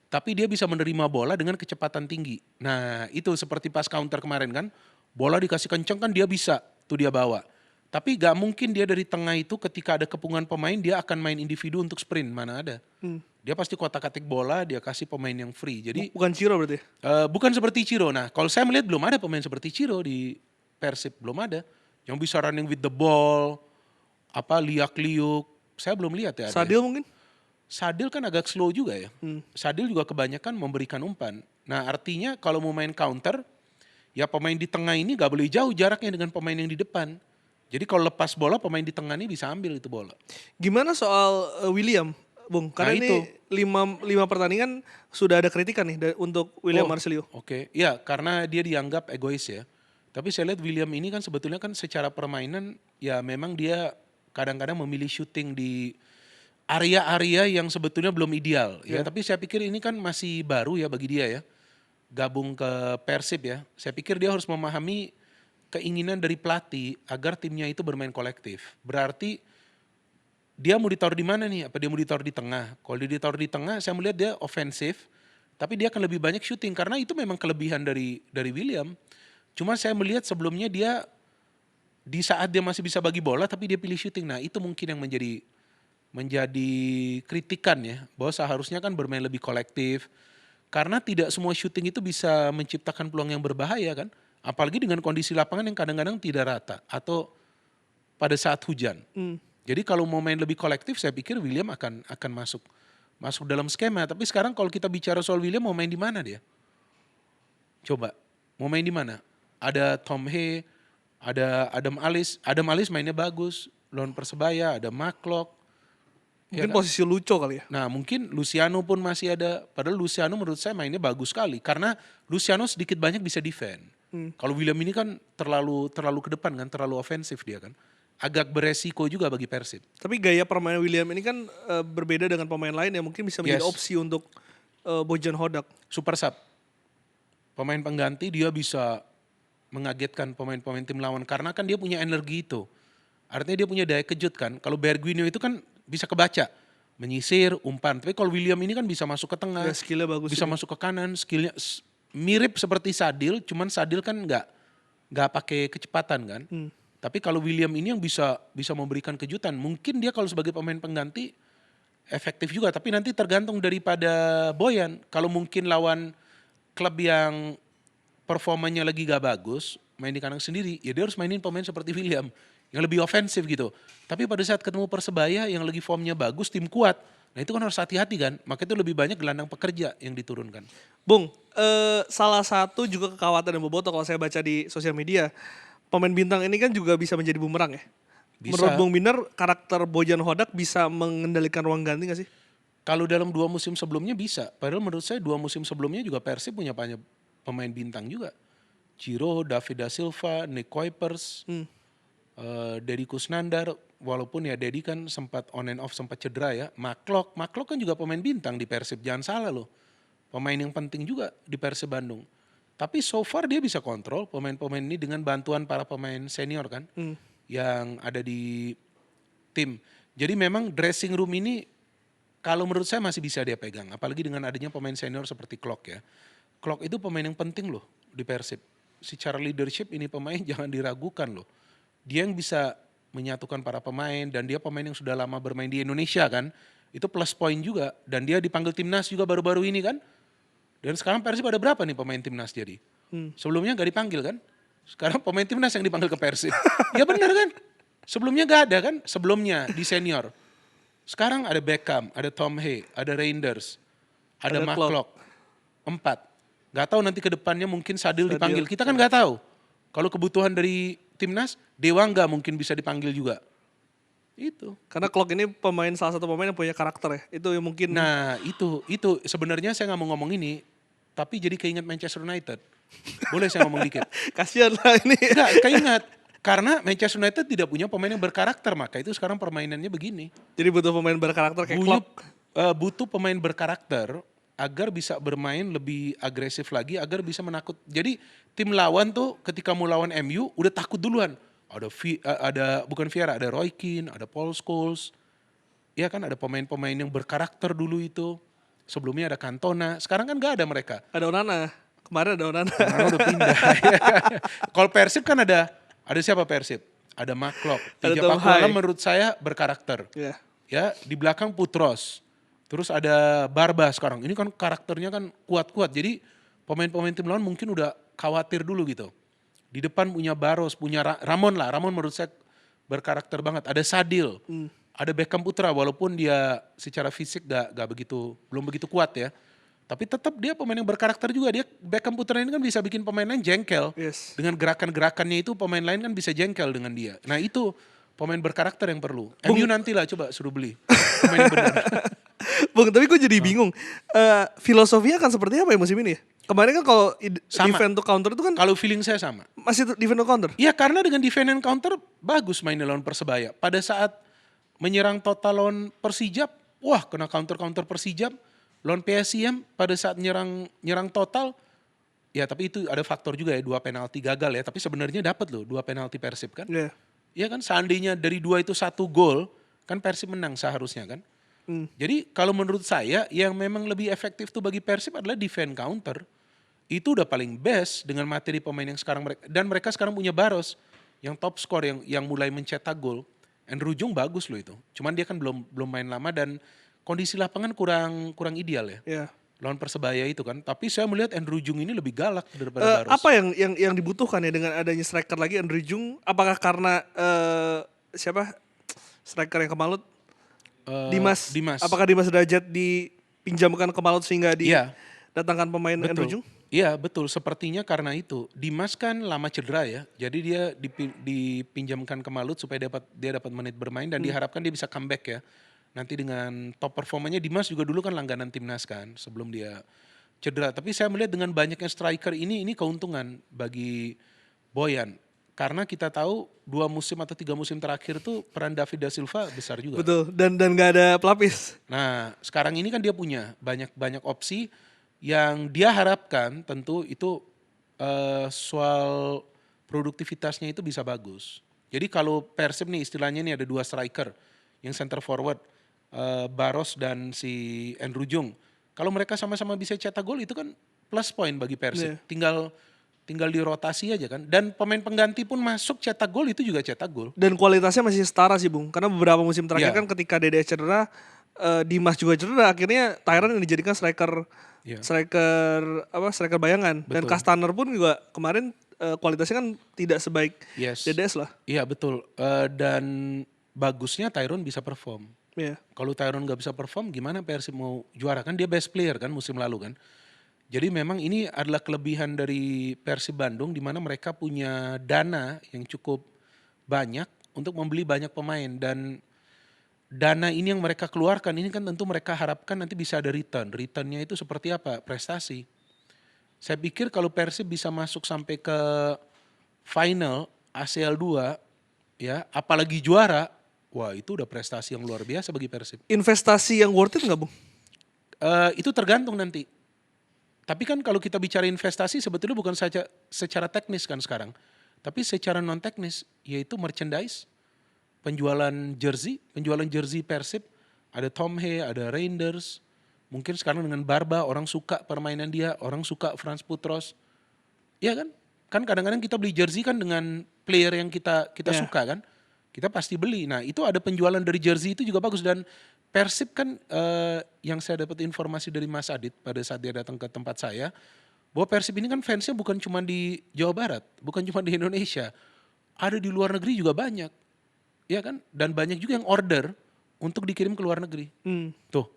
Tapi dia bisa menerima bola dengan kecepatan tinggi. Nah itu seperti pas counter kemarin kan, bola dikasih kenceng kan dia bisa, tuh dia bawa. Tapi gak mungkin dia dari tengah itu ketika ada kepungan pemain dia akan main individu untuk sprint, mana ada. Dia pasti kotak-katik bola, dia kasih pemain yang free. Jadi Bukan Ciro berarti. bukan seperti Ciro. Nah kalau saya melihat belum ada pemain seperti Ciro di Persib, belum ada. Yang bisa running with the ball, liak-liuk, saya belum lihat ya. Ada Sadil mungkin? Sadil kan agak slow juga ya. Sadil juga kebanyakan memberikan umpan. Nah artinya kalau mau main counter, ya pemain di tengah ini gak boleh jauh jaraknya dengan pemain yang di depan. Jadi kalau lepas bola pemain di tengah ini bisa ambil itu bola. Gimana soal William, Bung? Karena Nah, ini itu. 5 pertandingan sudah ada kritikan nih untuk William Marcelio. Oke, ya karena dia dianggap egois ya. Tapi saya lihat William ini kan sebetulnya kan secara permainan ya memang dia kadang-kadang memilih shooting di area-area yang sebetulnya belum ideal ya. Tapi saya pikir ini kan masih baru ya bagi dia ya. Gabung ke Persib ya. Saya pikir dia harus memahami keinginan dari pelatih agar timnya itu bermain kolektif. Berarti dia mau ditaruh di mana nih? Apa dia mau ditaruh di tengah? Kalau dia ditaruh di tengah, saya melihat dia ofensif, tapi dia akan lebih banyak shooting karena itu memang kelebihan dari William. Cuma saya melihat sebelumnya dia di saat dia masih bisa bagi bola, tapi dia pilih shooting. Nah itu mungkin yang menjadi kritikan ya, bahwa seharusnya kan bermain lebih kolektif. Karena tidak semua shooting itu bisa menciptakan peluang yang berbahaya kan. Apalagi dengan kondisi lapangan yang kadang-kadang tidak rata atau pada saat hujan. Jadi kalau mau main lebih kolektif saya pikir William akan masuk dalam skema. Tapi sekarang kalau kita bicara soal William mau main di mana dia? Coba mau main di mana? Ada Tom He, ada Adam Alis. Adam Alis mainnya bagus lawan Persebaya, ada Maklok. Mungkin posisi Lucho kali ya. Nah mungkin Luciano pun masih ada. Padahal Luciano menurut saya mainnya bagus sekali. Karena Luciano sedikit banyak bisa defend. Kalau William ini kan terlalu ke depan kan, terlalu ofensif dia kan. Agak beresiko juga bagi Persib. Tapi gaya permainan William ini kan berbeda dengan pemain lain yang mungkin bisa menjadi Yes. opsi untuk Bojan Hodak. Super sub. Pemain pengganti dia bisa mengagetkan pemain-pemain tim lawan. Karena kan dia punya energi itu. Artinya dia punya daya kejut kan. Kalau Bergwijn itu kan bisa kebaca. Menyisir, umpan. Tapi kalau William ini kan bisa masuk ke tengah. Ya, skillnya bagus. Bisa masuk ke kanan. Skillnya mirip seperti Sadil. Cuman Sadil kan nggak pakai kecepatan kan. Tapi kalau William ini yang bisa memberikan kejutan. Mungkin dia kalau sebagai pemain pengganti efektif juga. Tapi nanti tergantung daripada Boyan. Kalau mungkin lawan klub yang performanya lagi gak bagus, main di kandang sendiri, ya dia harus mainin pemain seperti William yang lebih ofensif gitu. Tapi pada saat ketemu Persebaya yang lagi formnya bagus, tim kuat, nah itu kan harus hati-hati kan. Maka itu lebih banyak gelandang pekerja yang diturunkan. Bung, salah satu juga kekhawatiran Boboto kalau saya baca di sosial media, pemain bintang ini kan juga bisa menjadi bumerang ya. Bisa. Menurut Bung Binar, karakter Bojan Hodak bisa mengendalikan ruang ganti gak sih? Kalau dalam 2 musim sebelumnya bisa. Padahal menurut saya 2 musim sebelumnya juga Persib punya banyak pemain bintang juga. Ciro, David da Silva, Nick Kuipers, Deddy Kusnandar. Walaupun ya Deddy kan sempat on and off, sempat cedera ya. Maklok kan juga pemain bintang di Persib. Jangan salah loh. Pemain yang penting juga di Persib Bandung. Tapi so far dia bisa kontrol pemain-pemain ini dengan bantuan para pemain senior kan. Yang ada di tim. Jadi memang dressing room ini kalau menurut saya masih bisa dia pegang. Apalagi dengan adanya pemain senior seperti Klok ya. Klok itu pemain yang penting loh di Persib. Secara leadership ini pemain jangan diragukan loh. Dia yang bisa menyatukan para pemain dan dia pemain yang sudah lama bermain di Indonesia kan. Itu plus point juga. Dan dia dipanggil timnas juga baru-baru ini kan. Dan sekarang Persib ada berapa nih pemain timnas jadi? Sebelumnya gak dipanggil kan? Sekarang pemain timnas yang dipanggil ke Persib. Ya benar kan? Sebelumnya gak ada kan? Sebelumnya di senior. Sekarang ada Beckham, ada Tom He, ada Reinders, ada Ada Maklok. 4. Gak tahu nanti ke depannya mungkin Sadil dipanggil. Kita kan gak tahu. Kalau kebutuhan dari timnas, Dewangga mungkin bisa dipanggil juga. Itu. Karena Klok ini salah satu pemain yang punya karakter ya. Itu yang mungkin. Nah itu sebenarnya saya gak mau ngomong ini, tapi jadi keinget Manchester United. Boleh saya ngomong dikit? Kasihan lah ini. Enggak, keinget. Karena Manchester United tidak punya pemain yang berkarakter, maka itu sekarang permainannya begini. Jadi butuh pemain berkarakter kayak Klok. Butuh pemain berkarakter agar bisa bermain lebih agresif lagi, agar bisa menakut. Jadi tim lawan tuh ketika mau lawan MU udah takut duluan. Ada bukan Vieira, ada Roy Keane, ada Paul Scholes. Ya kan ada pemain-pemain yang berkarakter dulu itu. Sebelumnya ada Cantona, sekarang kan gak ada mereka. Ada Onana. Kemarin ada Onana. Karena udah pindah. Kalau Persib kan ada siapa Persib? Ada Maklok. Ada Ija Tom Pakualam Hai. menurut saya berkarakter. Ya. Ya, di belakang Putros. Terus ada Barba sekarang. Ini kan karakternya kan kuat-kuat. Jadi pemain-pemain tim lawan mungkin udah khawatir dulu gitu. Di depan punya Baros, punya Ramon lah. Ramon menurut saya berkarakter banget. Ada Sadil. Ada Beckham Putra walaupun dia secara fisik belum begitu kuat ya. Tapi tetap dia pemain yang berkarakter juga. Dia Beckham Putra ini kan bisa bikin pemain lain jengkel. Yes. Dengan gerakan-gerakannya itu pemain lain kan bisa jengkel dengan dia. Nah itu pemain berkarakter yang perlu. MU nantilah coba suruh beli. Pemain yang benar. Bung, tapi gue jadi bingung. Filosofinya akan seperti apa ya musim ini ya? Kemarin kan kalau Sama. defend to counter itu kan Kalau feeling saya sama. masih defend to counter. Iya karena dengan defend and counter bagus mainnya lawan Persebaya. Pada saat menyerang total lawan Persijap, wah kena counter-counter Persijap. Lawan PSIM pada saat nyerang total, ya tapi itu ada faktor juga ya 2 penalti gagal ya. Tapi sebenarnya dapat loh 2 penalti Persib kan. Iya. Iya kan seandainya dari 2 itu 1 gol, kan Persib menang seharusnya kan. Jadi kalau menurut saya yang memang lebih efektif tuh bagi Persib adalah defend counter. Itu udah paling best dengan materi pemain yang sekarang mereka sekarang punya Baros yang top skor yang mulai mencetak gol. Andrew Jung bagus loh itu. Cuman dia kan belum main lama dan kondisi lapangan kurang ideal ya. Iya. Lawan Persebaya itu kan. Tapi saya melihat Andrew Jung ini lebih galak daripada Baros. Apa yang dibutuhkan ya dengan adanya striker lagi Andrew Jung? Apakah karena siapa striker yang kemalut? Dimas. Apakah Dimas Derajat dipinjamkan ke Malut sehingga Iya. didatangkan pemain Andrew Jung? Iya betul, sepertinya karena itu. Dimas kan lama cedera ya, jadi dia dipinjamkan ke Malut supaya dia dapat menit bermain dan diharapkan dia bisa comeback ya. Nanti dengan top performanya Dimas juga dulu kan langganan timnas kan sebelum dia cedera. Tapi saya melihat dengan banyaknya striker ini keuntungan bagi Boyan. Karena kita tahu 2 musim atau 3 musim terakhir tuh peran David da Silva besar juga. Betul, dan nggak ada pelapis. Nah, sekarang ini kan dia punya banyak opsi yang dia harapkan tentu itu soal produktivitasnya itu bisa bagus. Jadi kalau Persib nih istilahnya nih ada 2 striker yang center forward, Baros dan si Andrew Jung. Kalau mereka sama-sama bisa cetak gol itu kan plus point bagi Persib. Iya. Tinggal dirotasi aja kan. Dan pemain pengganti pun masuk cetak gol itu juga cetak gol. Dan kualitasnya masih setara sih Bung. Karena beberapa musim terakhir Iya. kan ketika Dede cedera, Dimas juga cedera. Akhirnya Tyron yang dijadikan striker Iya. striker bayangan. Dan Betul. Castaner pun juga kemarin kualitasnya kan tidak sebaik Yes. Dedes lah. Iya betul. Dan bagusnya Tyrone bisa perform. Iya. Kalau Tyrone nggak bisa perform, gimana Persib mau juara? Kan dia best player kan musim lalu kan. Jadi memang ini adalah kelebihan dari Persib Bandung di mana mereka punya dana yang cukup banyak untuk membeli banyak pemain dan dana ini yang mereka keluarkan ini kan tentu mereka harapkan nanti bisa ada return. Returnnya itu seperti apa? Prestasi. Saya pikir kalau Persib bisa masuk sampai ke final ACL 2 ya, apalagi juara, wah itu udah prestasi yang luar biasa bagi Persib. Investasi yang worth it nggak Bung? Itu tergantung nanti. Tapi kan kalau kita bicara investasi sebetulnya bukan saja secara teknis kan sekarang. Tapi secara non teknis yaitu merchandise, penjualan jersey Persib, ada Tom Hay, ada Reinders. Mungkin sekarang dengan Barba orang suka permainan dia, orang suka Frans Putros. Iya kan? Kan kadang-kadang kita beli jersey kan dengan player yang kita Iya. suka kan. Kita pasti beli. Nah, itu ada penjualan dari jersey itu juga bagus dan Persib kan yang saya dapat informasi dari Mas Adit pada saat dia datang ke tempat saya, bahwa Persib ini kan fansnya bukan cuma di Jawa Barat, bukan cuma di Indonesia. Ada di luar negeri juga banyak. Ya kan? Dan banyak juga yang order untuk dikirim ke luar negeri. Tuh.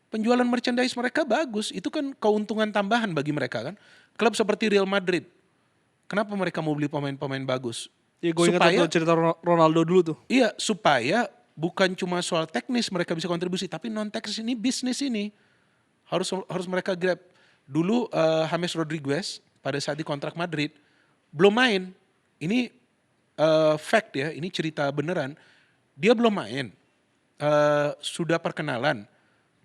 Penjualan merchandise mereka bagus, itu kan keuntungan tambahan bagi mereka kan. Klub seperti Real Madrid, kenapa mereka mau beli pemain-pemain bagus? Ya gue ingat waktu cerita Ronaldo dulu tuh. Iya, supaya bukan cuma soal teknis mereka bisa kontribusi, tapi non teknis ini bisnis ini harus mereka grab. Dulu James Rodriguez pada saat di kontrak Madrid belum main. Ini fact ya, ini cerita beneran. Dia belum main, sudah perkenalan.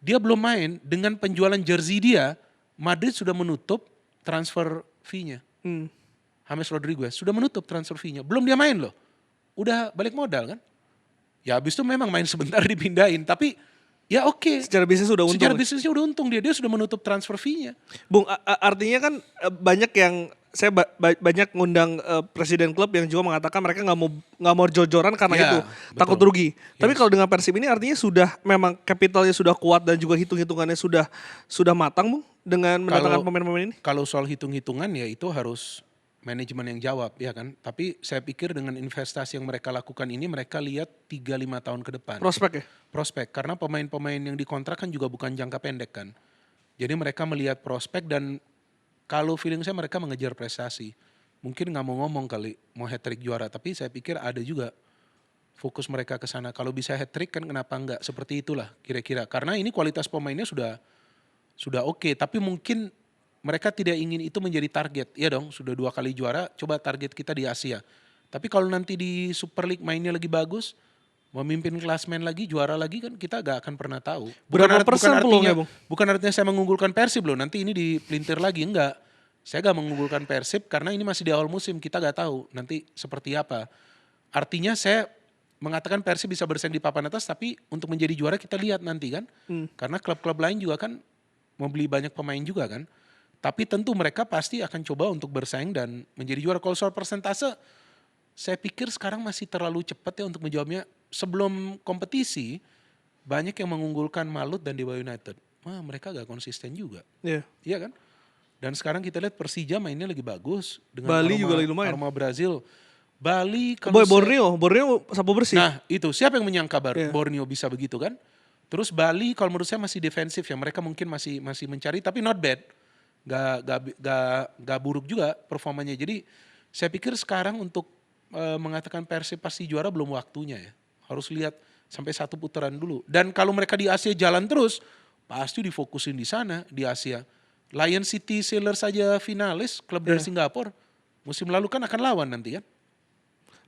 Dia belum main, dengan penjualan jersey dia, Madrid sudah menutup transfer fee-nya. James Rodriguez sudah menutup transfer fee-nya. Belum dia main loh, udah balik modal kan. Ya habis itu memang main sebentar dipindahin, tapi ya oke. Secara bisnis udah untung. Secara bisnisnya udah untung dia sudah menutup transfer fee-nya. Bung, artinya kan banyak yang saya banyak ngundang presiden klub yang juga mengatakan mereka nggak mau jor-joran karena Ya, itu betul. takut rugi. Tapi Yes. kalau dengan Persib ini artinya sudah memang kapitalnya sudah kuat dan juga hitung-hitungannya sudah matang Bung dengan mendatangkan pemain-pemain ini. Kalau soal hitung-hitungan ya itu harus manajemen yang jawab ya kan. Tapi saya pikir dengan investasi yang mereka lakukan ini mereka lihat 3-5 tahun ke depan. Prospek ya. Prospek karena pemain-pemain yang dikontrak kan juga bukan jangka pendek kan. Jadi mereka melihat prospek dan kalau feeling saya mereka mengejar prestasi. Mungkin nggak mau ngomong kali mau hat-trick juara, tapi saya pikir ada juga fokus mereka ke sana. Kalau bisa hat-trick kan kenapa enggak? Seperti itulah kira-kira. Karena ini kualitas pemainnya sudah oke, tapi mungkin mereka tidak ingin itu menjadi target. Ya dong, sudah 2 kali juara, coba target kita di Asia. Tapi kalau nanti di Super League mainnya lagi bagus, memimpin klasmen lagi, juara lagi kan kita gak akan pernah tahu. Berapa persen peluangnya, Bung? Bukan artinya saya mengunggulkan Persib loh, nanti ini dipelintir lagi, enggak. Saya gak mengunggulkan Persib karena ini masih di awal musim, kita gak tahu nanti seperti apa. Artinya saya mengatakan Persib bisa bersaing di papan atas, tapi untuk menjadi juara kita lihat nanti kan. Karena klub-klub lain juga kan membeli banyak pemain juga kan. Tapi tentu mereka pasti akan coba untuk bersaing dan menjadi juara. Kalau soal persentase, saya pikir sekarang masih terlalu cepat ya untuk menjawabnya. Sebelum kompetisi, banyak yang mengunggulkan Malut dan Dewa United. Wah, mereka gak konsisten juga. Iya. Iya kan? Dan sekarang kita lihat Persija mainnya lagi bagus. Dengan Bali juga lagi lumayan. aroma Brazil. Bali kalau Borneo sapu bersih. Nah itu, siapa yang menyangka Iya. Borneo bisa begitu kan? Terus Bali kalau menurut saya masih defensif ya. Mereka mungkin masih mencari, tapi not bad. nggak buruk juga performanya. Jadi saya pikir sekarang untuk mengatakan Persib pasti juara belum waktunya ya. Harus lihat sampai satu putaran dulu. Dan kalau mereka di Asia jalan terus, pasti difokusin di sana di Asia. Lion City Sailors saja finalis klub dari Iya. Singapura. Musim lalu kan akan lawan nanti kan.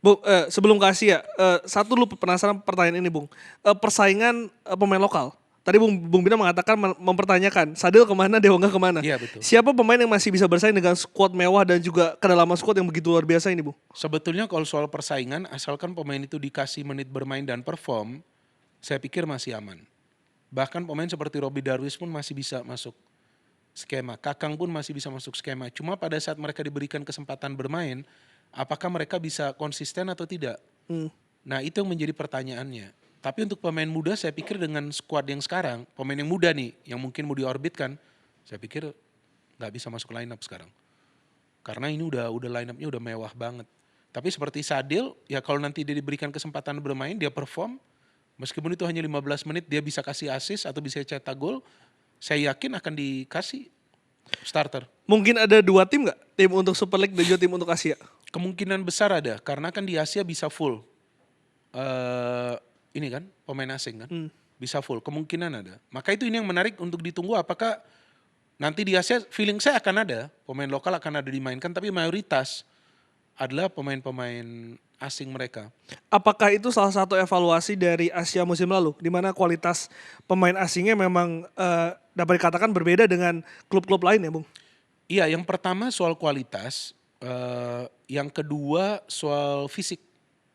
Bung, sebelum ke Asia, satu lu penasaran pertanyaan ini Bung. Persaingan pemain lokal. Tadi Bung Bina mengatakan mempertanyakan Sadil kemana, Dewangga kemana. Iya betul. Siapa pemain yang masih bisa bersaing dengan skuad mewah dan juga kedalaman skuad yang begitu luar biasa ini Bung? Sebetulnya kalau soal persaingan, asalkan pemain itu dikasih menit bermain dan perform, saya pikir masih aman. Bahkan pemain seperti Robbie Darwis pun masih bisa masuk skema. Kakang pun masih bisa masuk skema. Cuma pada saat mereka diberikan kesempatan bermain, apakah mereka bisa konsisten atau tidak? Nah itu yang menjadi pertanyaannya. Tapi untuk pemain muda saya pikir dengan skuad yang sekarang, pemain yang muda nih, yang mungkin mau diorbitkan, saya pikir nggak bisa masuk line up sekarang. Karena ini udah line up-nya udah mewah banget. Tapi seperti Sadil, ya kalau nanti dia diberikan kesempatan bermain, dia perform, meskipun itu hanya 15 menit, dia bisa kasih assist atau bisa cetak gol, saya yakin akan dikasih starter. Mungkin ada 2 tim nggak? Tim untuk Super League dan juga tim untuk Asia? Kemungkinan besar ada, karena kan di Asia bisa full. Ini kan, pemain asing kan, bisa full, kemungkinan ada. Maka itu ini yang menarik untuk ditunggu apakah nanti di Asia feeling saya akan ada, pemain lokal akan ada dimainkan, tapi mayoritas adalah pemain-pemain asing mereka. Apakah itu salah satu evaluasi dari Asia musim lalu, di mana kualitas pemain asingnya memang dapat dikatakan berbeda dengan klub-klub lain ya, Bung? Iya, yang pertama soal kualitas, yang kedua soal fisik.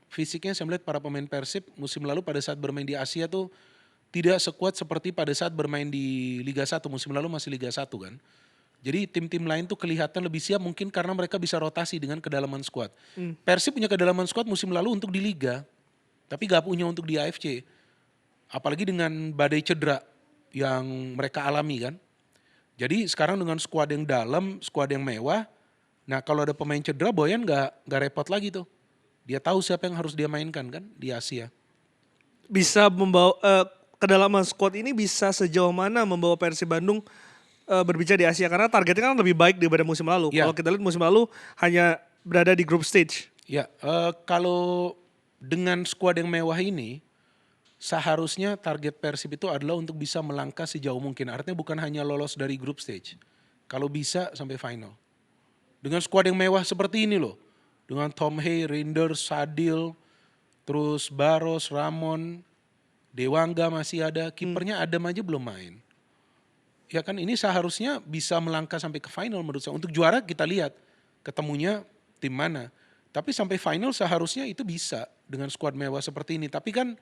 Fisiknya saya melihat para pemain Persib musim lalu pada saat bermain di Asia tuh tidak sekuat seperti pada saat bermain di Liga 1. Musim lalu masih Liga 1 kan. Jadi tim-tim lain tuh kelihatan lebih siap mungkin karena mereka bisa rotasi dengan kedalaman skuad. Persib punya kedalaman skuad musim lalu untuk di Liga, tapi gak punya untuk di AFC. Apalagi dengan badai cedera yang mereka alami kan. Jadi sekarang dengan skuad yang dalam, skuad yang mewah, nah kalau ada pemain cedera Boyan gak repot lagi tuh. Dia tahu siapa yang harus dia mainkan kan di Asia. Bisa membawa kedalaman skuad ini bisa sejauh mana membawa Persib Bandung berbicara di Asia, karena targetnya kan lebih baik daripada musim lalu. Ya. Kalau kita lihat musim lalu hanya berada di group stage. Ya, kalau dengan skuad yang mewah ini, seharusnya target Persib itu adalah untuk bisa melangkah sejauh mungkin. Artinya bukan hanya lolos dari group stage. Kalau bisa sampai final. Dengan skuad yang mewah seperti ini loh. Dengan Tom Hay, Reinders, Sadil, terus Baros, Ramon, Dewangga masih ada. Kipernya Adam aja belum main. Ya kan ini seharusnya bisa melangkah sampai ke final menurut saya. Untuk juara kita lihat ketemunya tim mana. Tapi sampai final seharusnya itu bisa dengan skuad mewah seperti ini. Tapi kan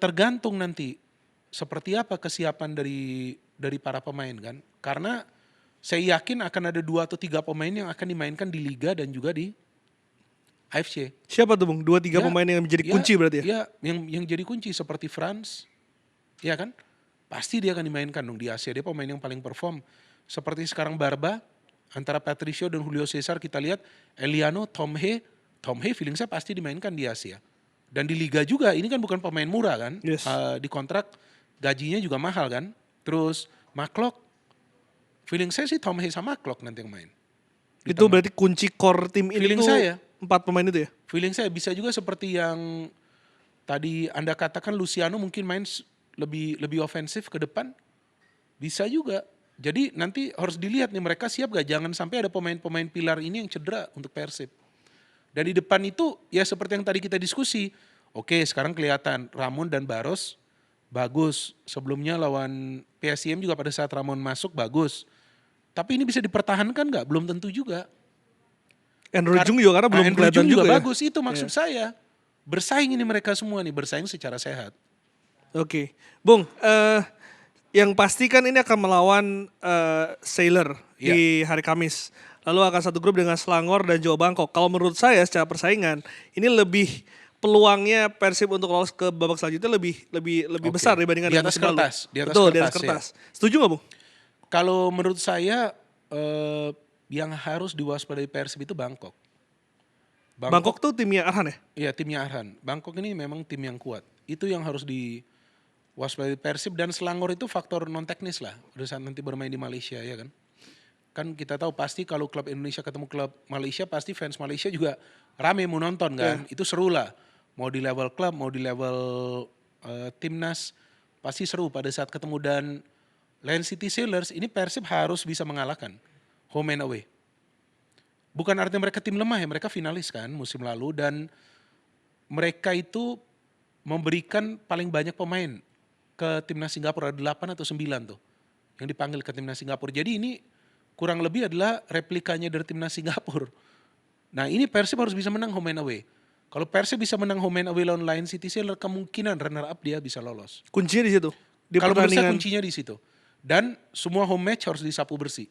tergantung nanti seperti apa kesiapan dari para pemain kan. Karena saya yakin akan ada 2 atau 3 pemain yang akan dimainkan di Liga dan juga di AFC. Siapa tuh Bung? 2-3 pemain yang menjadi kunci berarti ya? Ya, yang jadi kunci seperti Franz, ya kan? Pasti dia akan dimainkan dong di Asia. Dia pemain yang paling perform. Seperti sekarang Barba, antara Patricio dan Julio Cesar kita lihat, Eliano, Tom Hay feeling saya pasti dimainkan di Asia. Dan di Liga juga, ini kan bukan pemain murah kan? Yes. Di kontrak gajinya juga mahal kan? Terus McLeod, feeling saya sih Tom Hay sama McLeod nanti yang main. Itu berarti kunci core tim ini Feeling tuh saya. 4 pemain itu ya? Feeling saya bisa juga seperti yang tadi Anda katakan Luciano mungkin main lebih ofensif ke depan. Bisa juga. Jadi nanti harus dilihat nih mereka siap gak? Jangan sampai ada pemain-pemain pilar ini yang cedera untuk Persib. Dan di depan itu ya seperti yang tadi kita diskusi. Oke sekarang kelihatan Ramon dan Baros bagus. Sebelumnya lawan PSIM juga pada saat Ramon masuk bagus. Tapi ini bisa dipertahankan gak? Belum tentu juga. Andrew Jung juga karena belum Andrew kelihatan Jung juga ya. bagus, itu maksud saya. Bersaing ini mereka semua nih, bersaing secara sehat. Oke. Bung, yang pasti kan ini akan melawan Sailor di hari Kamis. Lalu akan satu grup dengan Selangor dan Jawa Bangkok. Kalau menurut saya secara persaingan, ini lebih peluangnya Persib untuk lolos ke babak selanjutnya lebih besar dibandingkan di atas musim lalu. kertas, di atas Betul, kertas, di atas kertas. Setuju gak Bung? Kalau menurut saya yang harus diwaspadai Persib itu Bangkok. Bangkok tuh timnya Arhan ya? Iya timnya Arhan. Bangkok ini memang tim yang kuat. Itu yang harus diwaspadai Persib dan Selangor itu faktor non teknis lah pada saat nanti bermain di Malaysia ya kan. Kan kita tahu pasti kalau klub Indonesia ketemu klub Malaysia pasti fans Malaysia juga rame mau nonton kan. Itu seru lah. Mau di level klub, mau di level timnas pasti seru pada saat ketemu. Dan Lion City Sailors ini Persib harus bisa mengalahkan home and away. Bukan artinya mereka tim lemah ya, mereka finalis kan musim lalu dan mereka itu memberikan paling banyak pemain ke timnas Singapura, 8 atau 9 tuh yang dipanggil ke timnas Singapura. Jadi ini kurang lebih adalah replikanya dari timnas Singapura. Nah ini Persib harus bisa menang home and away. Kalau Persib bisa menang home and away lawan Lion City Sailor, kemungkinan runner up dia bisa lolos. Kuncinya di situ. Di Kalau menurut saya pertandingan. kuncinya di situ. Dan semua home match harus disapu bersih.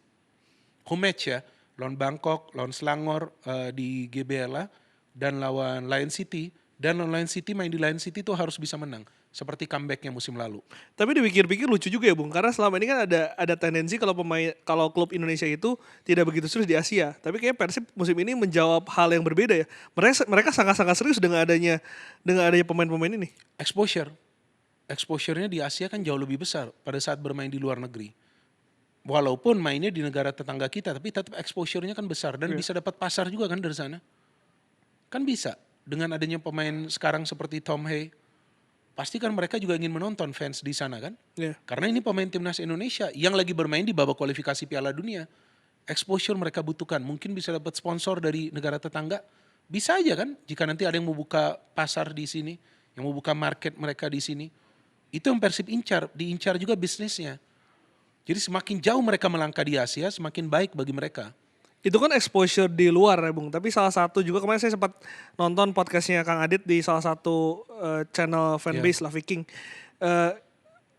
Home match ya, lawan Bangkok, lawan Selangor di GBLA, dan lawan Lion City. Dan lawan Lion City, main di Lion City itu harus bisa menang. Seperti comebacknya musim lalu. Tapi dipikir-pikir lucu juga ya Bung, karena selama ini kan ada tendensi kalau klub Indonesia itu tidak begitu serius di Asia. Tapi kayaknya Persib musim ini menjawab hal yang berbeda ya. Mereka sangat-sangat serius dengan adanya pemain-pemain ini. Exposure-nya di Asia kan jauh lebih besar pada saat bermain di luar negeri. Walaupun mainnya di negara tetangga kita, tapi tetap exposure-nya kan besar dan bisa dapat pasar juga kan dari sana. Kan bisa. Dengan adanya pemain sekarang seperti Tom Hay, pasti kan mereka juga ingin menonton fans di sana kan. Iya. Karena ini pemain timnas Indonesia yang lagi bermain di babak kualifikasi Piala Dunia. Exposure mereka butuhkan. Mungkin bisa dapat sponsor dari negara tetangga. Bisa aja kan jika nanti ada yang mau buka pasar di sini, yang mau buka market mereka di sini. Itu yang Persib diincar juga bisnisnya. Jadi semakin jauh mereka melangkah di Asia, semakin baik bagi mereka. Itu kan exposure di luar ya Bung, tapi salah satu juga kemarin saya sempat nonton podcastnya Kang Adit di salah satu channel fanbase lah Viking.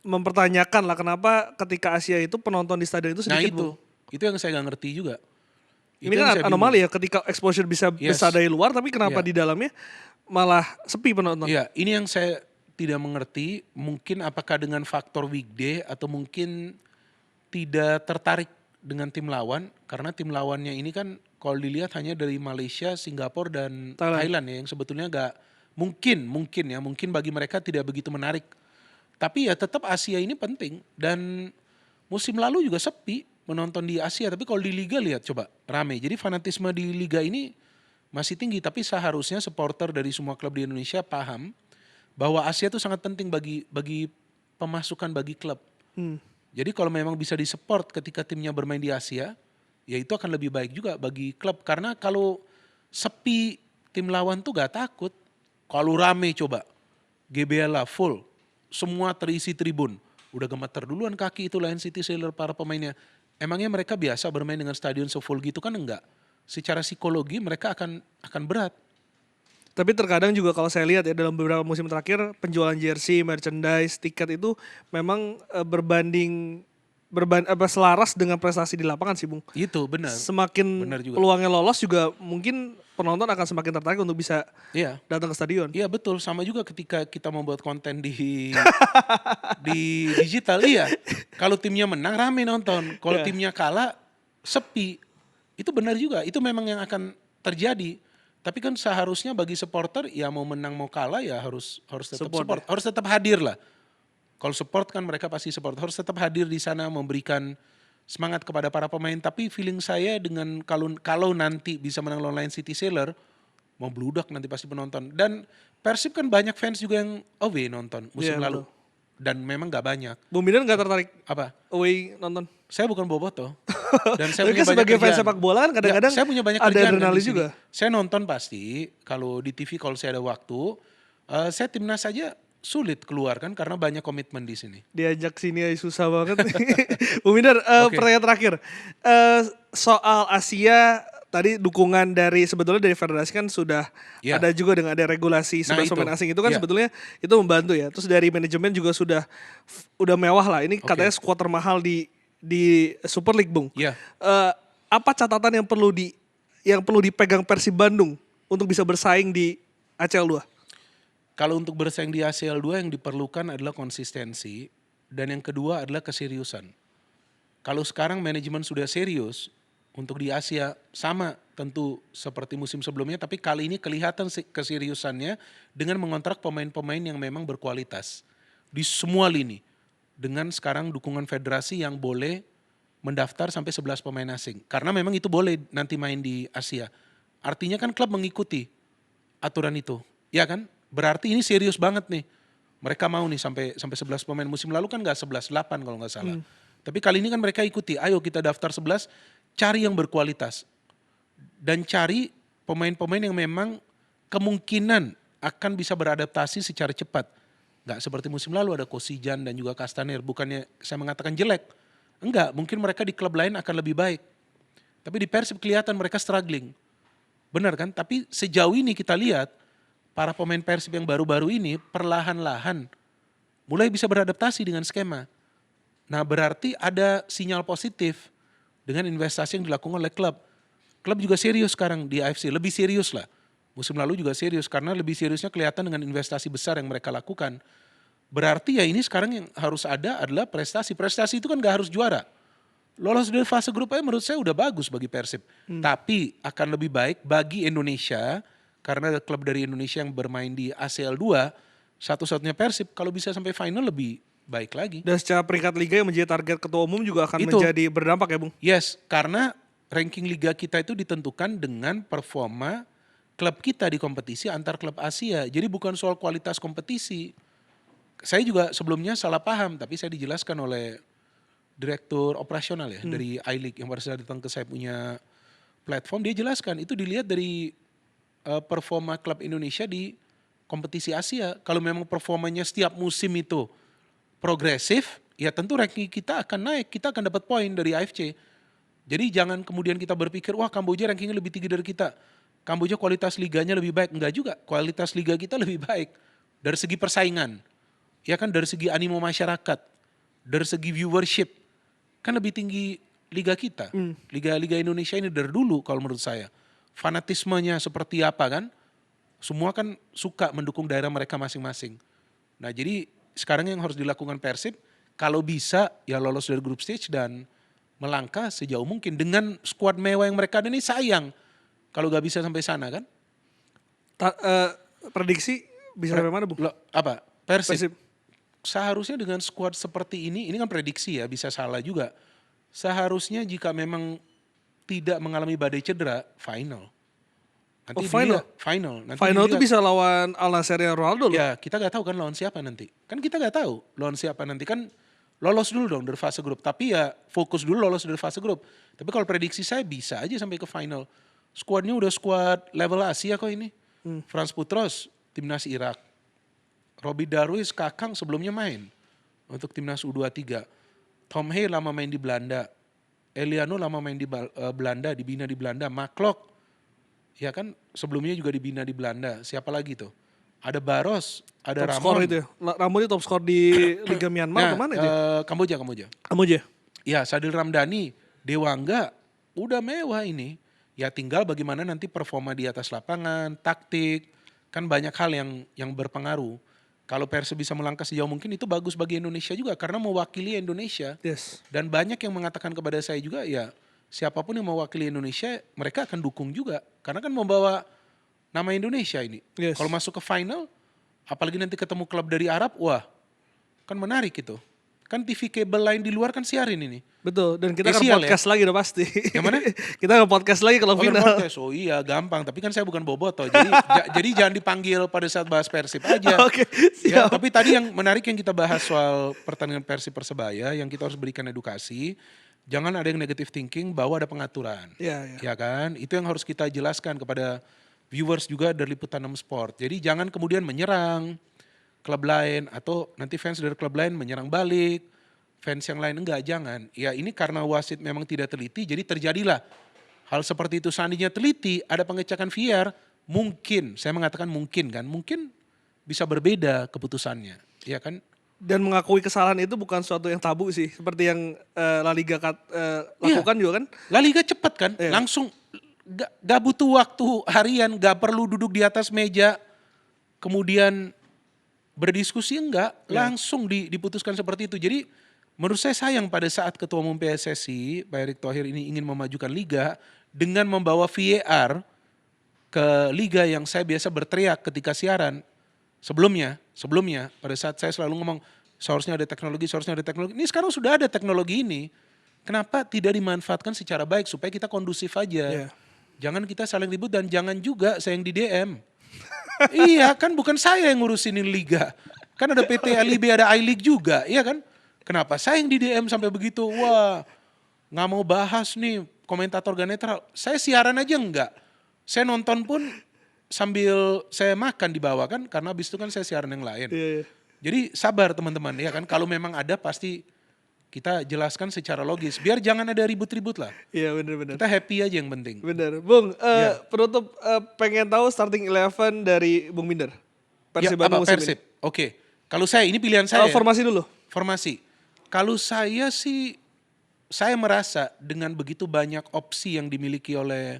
Mempertanyakan lah kenapa ketika Asia itu penonton di stadion itu Nah sedikit Bung. itu yang saya nggak ngerti juga. Ini Itu yang kan saya bingung. anomali ya ketika exposure bisa besar dari luar tapi kenapa Iya. di dalamnya malah sepi penonton. Iya, ini yang saya tidak mengerti. Mungkin apakah dengan faktor weekday atau mungkin tidak tertarik dengan tim lawan. Karena tim lawannya ini kan kalau dilihat hanya dari Malaysia, Singapura, dan Thailand ya. Yang sebetulnya nggak mungkin bagi mereka tidak begitu menarik. Tapi ya tetap Asia ini penting. Dan musim lalu juga sepi menonton di Asia. Tapi kalau di Liga lihat coba rame. Jadi fanatisme di Liga ini masih tinggi. Tapi seharusnya supporter dari semua klub di Indonesia paham bahwa Asia itu sangat penting bagi pemasukan bagi klub. Jadi kalau memang bisa disupport ketika timnya bermain di Asia, ya itu akan lebih baik juga bagi klub. Karena kalau sepi tim lawan tuh gak takut. Kalau rame coba, GBLA full, semua terisi tribun. Udah gemeter duluan kaki itu Lion City Sailor para pemainnya. Emangnya mereka biasa bermain dengan stadion se-full gitu kan enggak. Secara psikologi mereka akan berat. Tapi terkadang juga kalau saya lihat ya dalam beberapa musim terakhir penjualan jersey, merchandise, tiket itu memang selaras dengan prestasi di lapangan sih Bung. Itu benar. Semakin Benar juga. peluangnya lolos juga mungkin penonton akan semakin tertarik untuk bisa Iya. datang ke stadion. Iya betul, sama juga ketika kita membuat konten di digital. Iya, kalau timnya menang rame nonton, kalau timnya kalah sepi. Itu benar juga, itu memang yang akan terjadi. Tapi kan seharusnya bagi supporter ya mau menang mau kalah ya harus tetap support, harus tetap hadir lah. Kalau support kan mereka pasti support, harus tetap hadir di sana memberikan semangat kepada para pemain. Tapi feeling saya dengan kalau nanti bisa menang lawan Lion City Sailor, mau bludak nanti pasti penonton. Dan Persib kan banyak fans juga yang away nonton musim lalu. Dan memang gak banyak. Bung Bidan gak tertarik Apa? away nonton? Saya bukan bobotoh. Dan saya Tapi punya kan banyak sebagai fans kerjaan. sepak bola kan kadang-kadang Ya, saya punya banyak ada kerjaan kan adrenalin di sini. juga. Saya nonton pasti kalau di TV kalau saya ada waktu. Saya timnas saja sulit keluar kan karena banyak komitmen di sini. Diajak sini aja susah banget. Bung Bidan, pertanyaan terakhir. Soal Asia tadi dukungan sebetulnya dari federasi kan sudah ada juga dengan ada regulasi 11 pemain asing itu kan sebetulnya itu membantu ya. Terus dari manajemen juga udah mewah lah. Ini katanya skuad termahal di Super League Bung. Iya. Apa catatan yang perlu dipegang Persib Bandung untuk bisa bersaing di ACL 2? Kalau untuk bersaing di ACL 2 yang diperlukan adalah konsistensi dan yang kedua adalah keseriusan. Kalau sekarang manajemen sudah serius untuk di Asia sama tentu seperti musim sebelumnya, tapi kali ini kelihatan keseriusannya dengan mengontrak pemain-pemain yang memang berkualitas di semua lini. Dengan sekarang dukungan federasi yang boleh mendaftar sampai 11 pemain asing. Karena memang itu boleh nanti main di Asia. Artinya kan klub mengikuti aturan itu. Ya kan? Berarti ini serius banget nih. Mereka mau nih sampai 11 pemain. Musim lalu kan nggak 11-8 kalau nggak salah. Tapi kali ini kan mereka ikuti. Ayo kita daftar 11, cari yang berkualitas. Dan cari pemain-pemain yang memang kemungkinan akan bisa beradaptasi secara cepat. Nggak seperti musim lalu ada Kosijan dan juga Castaner. Bukannya saya mengatakan jelek. Enggak, mungkin mereka di klub lain akan lebih baik. Tapi di Persib kelihatan mereka struggling. Benar kan? Tapi sejauh ini kita lihat para pemain Persib yang baru-baru ini perlahan-lahan mulai bisa beradaptasi dengan skema. Nah berarti ada sinyal positif dengan investasi yang dilakukan oleh klub. Klub juga serius sekarang di AFC, lebih serius lah. Musim lalu juga serius karena lebih seriusnya kelihatan dengan investasi besar yang mereka lakukan. Berarti ya ini sekarang yang harus ada adalah prestasi. Prestasi itu kan gak harus juara. Lolos dari fase grup aja menurut saya udah bagus bagi Persib. Tapi akan lebih baik bagi Indonesia karena ada klub dari Indonesia yang bermain di ACL 2, satu-satunya Persib kalau bisa sampai final lebih baik lagi. Dan secara peringkat liga yang menjadi target ketua umum juga akan Itu. menjadi berdampak ya Bung? Yes, karena ranking liga kita itu ditentukan dengan performa klub kita di kompetisi antar klub Asia. Jadi bukan soal kualitas kompetisi. Saya juga sebelumnya salah paham, tapi saya dijelaskan oleh direktur operasional ya dari I-League yang baru saja datang ke saya punya platform. Dia jelaskan itu dilihat dari performa klub Indonesia di kompetisi Asia. Kalau memang performanya setiap musim itu progresif, ya tentu ranking kita akan naik, kita akan dapat poin dari AFC. Jadi jangan kemudian kita berpikir, wah Kamboja rankingnya lebih tinggi dari kita. Kamboja kualitas liganya lebih baik. Enggak juga, kualitas liga kita lebih baik. Dari segi persaingan, ya kan dari segi animo masyarakat, dari segi viewership, kan lebih tinggi liga kita. Liga-liga Indonesia ini dari dulu kalau menurut saya. Fanatismenya seperti apa kan, semua kan suka mendukung daerah mereka masing-masing. Nah jadi sekarang yang harus dilakukan Persib, kalau bisa ya lolos dari group stage dan melangkah sejauh mungkin. Dengan skuad mewah yang mereka ada ini sayang kalau gak bisa sampai sana kan. Prediksi bisa sampai mana Bung? Apa? Persib. Persib. Seharusnya dengan skuad seperti ini kan prediksi ya, bisa salah juga. Seharusnya jika memang tidak mengalami badai cedera, final. Nanti final? Final. Nanti Final itu dilihat. bisa lawan Al Nassr Ronaldo loh. Ya kita gak tahu kan lawan siapa nanti. Kan kita gak tahu lawan siapa nanti. Kan lolos dulu dong dari fase grup. Tapi ya fokus dulu lolos dari fase grup. Tapi kalau prediksi saya bisa aja sampai ke final. Skuadnya udah skuad level Asia kok ini. Frans Putros, timnas Irak. Robbie Darwis, Kakang sebelumnya main untuk timnas U23. Tom Hay lama main di Belanda. Eliano lama main di Belanda, dibina di Belanda. Maklok, ya kan sebelumnya juga dibina di Belanda. Siapa lagi tuh? Ada Baros, ada Top skor Ramon. itu ya. Ramon itu top skor di Liga Myanmar kemana itu? Kamboja. Kamboja. Ya Sadil Ramdhani, Dewangga, udah mewah ini. Ya tinggal bagaimana nanti performa di atas lapangan, taktik, kan banyak hal yang berpengaruh. Kalau Persib bisa melangkah sejauh mungkin itu bagus bagi Indonesia juga karena mewakili Indonesia. Yes. Dan banyak yang mengatakan kepada saya juga ya siapapun yang mewakili Indonesia mereka akan dukung juga. Karena kan membawa nama Indonesia ini. Yes. Kalau masuk ke final, apalagi nanti ketemu klub dari Arab, wah kan menarik itu. Kan TV kabel lain di luar kan siarin ini. Betul, dan kita akan Sial podcast lagi udah pasti. Yang mana? Kita akan podcast lagi kalau final. Podcast. Oh iya gampang, tapi kan saya bukan bobotoh. Jadi jadi jangan dipanggil pada saat bahas Persib aja. Oke, Ya, siap. tapi tadi yang menarik yang kita bahas soal pertandingan Persib Persebaya yang kita harus berikan edukasi. Jangan ada yang negative thinking bahwa ada pengaturan. Iya. Ya kan? Itu yang harus kita jelaskan kepada viewers juga dari Liputan 6 Sport. Jadi jangan kemudian menyerang klub lain atau nanti fans dari klub lain menyerang balik. Fans yang lain enggak, jangan. Ya ini karena wasit memang tidak teliti jadi terjadilah hal seperti itu. Seandainya teliti ada pengecekan VAR, mungkin, saya mengatakan mungkin kan, mungkin bisa berbeda keputusannya. Ya kan? Dan mengakui kesalahan itu bukan suatu yang tabu sih. Seperti yang La Liga lakukan juga kan. La Liga cepat kan, Iya. langsung gak butuh waktu harian, gak perlu duduk di atas meja, kemudian berdiskusi enggak, langsung diputuskan seperti itu. Jadi menurut saya sayang pada saat Ketua Umum PSSI, Pak Erick Thohir ini ingin memajukan Liga dengan membawa VAR ke Liga yang saya biasa berteriak ketika siaran. Sebelumnya pada saat saya selalu ngomong seharusnya ada teknologi, ini sekarang sudah ada teknologi ini. Kenapa tidak dimanfaatkan secara baik supaya kita kondusif aja. Iya. Jangan kita saling ribut dan jangan juga saya yang di DM. Iya kan bukan saya yang ngurusin ini liga. Kan ada PT LIB, ada I-League juga, iya kan? Kenapa saya yang di DM sampai begitu? Wah, nggak mau bahas nih komentator gak netral. Saya siaran aja enggak. Saya nonton pun sambil saya makan di bawah kan, karena habis itu kan saya siaran yang lain. Iya. Jadi sabar teman-teman ya kan, kalau memang ada pasti kita jelaskan secara logis. Biar jangan ada ribut-ribut lah. Iya benar-benar. Kita happy aja yang penting. Benar. Bung, Ya. penutup pengen tahu starting 11 dari Bung Minder. Ya, Persib apa Bandung musim Persib? ini. Oke. Kalau saya ini pilihan saya. Formasi dulu. Formasi. Kalau saya sih, saya merasa dengan begitu banyak opsi yang dimiliki oleh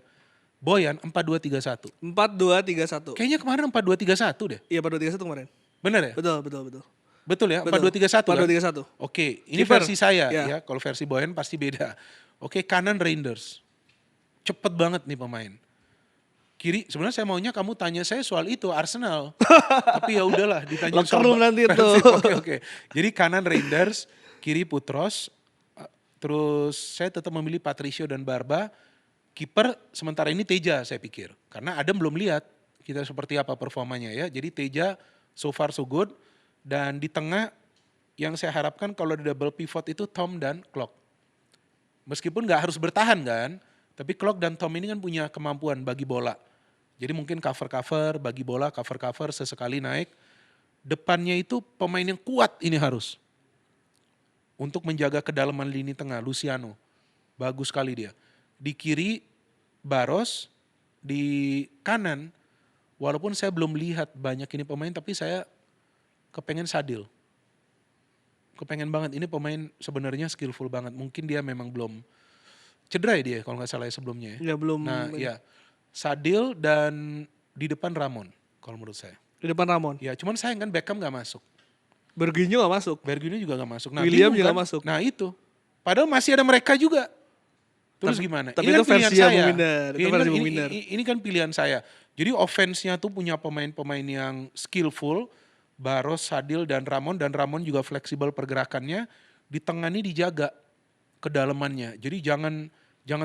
Boyan 4-2-3-1. 4-2-3-1. Kayaknya kemarin 4-2-3-1 deh. Iya 4-2-3-1 kemarin. Benar ya? Betul. Betul ya? Betul. 4-2-3-1 kan? 4-2-3-1. Oke, ini Keeper. versi saya Ya. ya. Kalau versi Boyan pasti beda. Oke, kanan Reinders. Cepet banget nih pemain. Kiri, sebenarnya saya maunya kamu tanya saya soal itu Arsenal. Tapi ya udahlah ditanya Locker room nanti itu. Persib. Oke. Jadi kanan Reinders, kiri Putros. Terus saya tetap memilih Patricio dan Barba. Kiper sementara ini Teja saya pikir. Karena Adam belum lihat kita seperti apa performanya ya. Jadi Teja so far so good. Dan di tengah yang saya harapkan kalau ada double pivot itu Tom dan Klok. Meskipun nggak harus bertahan kan. Tapi Klok dan Tom ini kan punya kemampuan bagi bola. Jadi mungkin cover-cover, bagi bola, cover-cover sesekali naik. Depannya itu pemain yang kuat ini harus. Untuk menjaga kedalaman lini tengah, Luciano. Bagus sekali dia. Di kiri, Baros. Di kanan, walaupun saya belum lihat banyak ini pemain, tapi saya kepengen Sadil. Kepengen banget, ini pemain sebenarnya skillful banget. Mungkin dia memang belum cedera ya dia kalau nggak salah ya sebelumnya ya. Ya belum. Nah ya, Sadil dan di depan Ramon kalau menurut saya. Di depan Ramon. Ya cuman sayang kan Beckham nggak masuk. Berginyo gak masuk. Berguni juga nggak masuk. Nah, William bingung juga kan? masuk. Nah itu. Padahal masih ada mereka juga. Terus gimana? Tapi Ini itu kan pilihan versinya saya. Bung Minder, itu Iya, versi Bung Minder. ini kan pilihan saya. Jadi offense-nya tuh punya pemain-pemain yang skillful. Baros, Sadil, dan Ramon. Dan Ramon juga fleksibel pergerakannya. Di tengah ini dijaga kedalamannya. Jadi jangan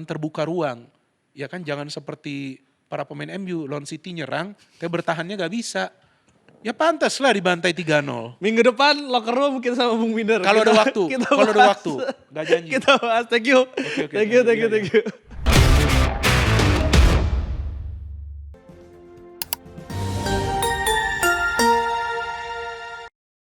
terbuka ruang. Ya kan jangan seperti para pemain MU. Lawan City nyerang, tapi bertahannya gak bisa. Ya pantas lah dibantai 3-0. Minggu depan locker room kita sama Bung Minder. Kalau ada waktu, Kita kalau ada bahas. waktu. Gak janji. Kita bahas. Thank you. Oke, Thank you. iya, iya. Thank you.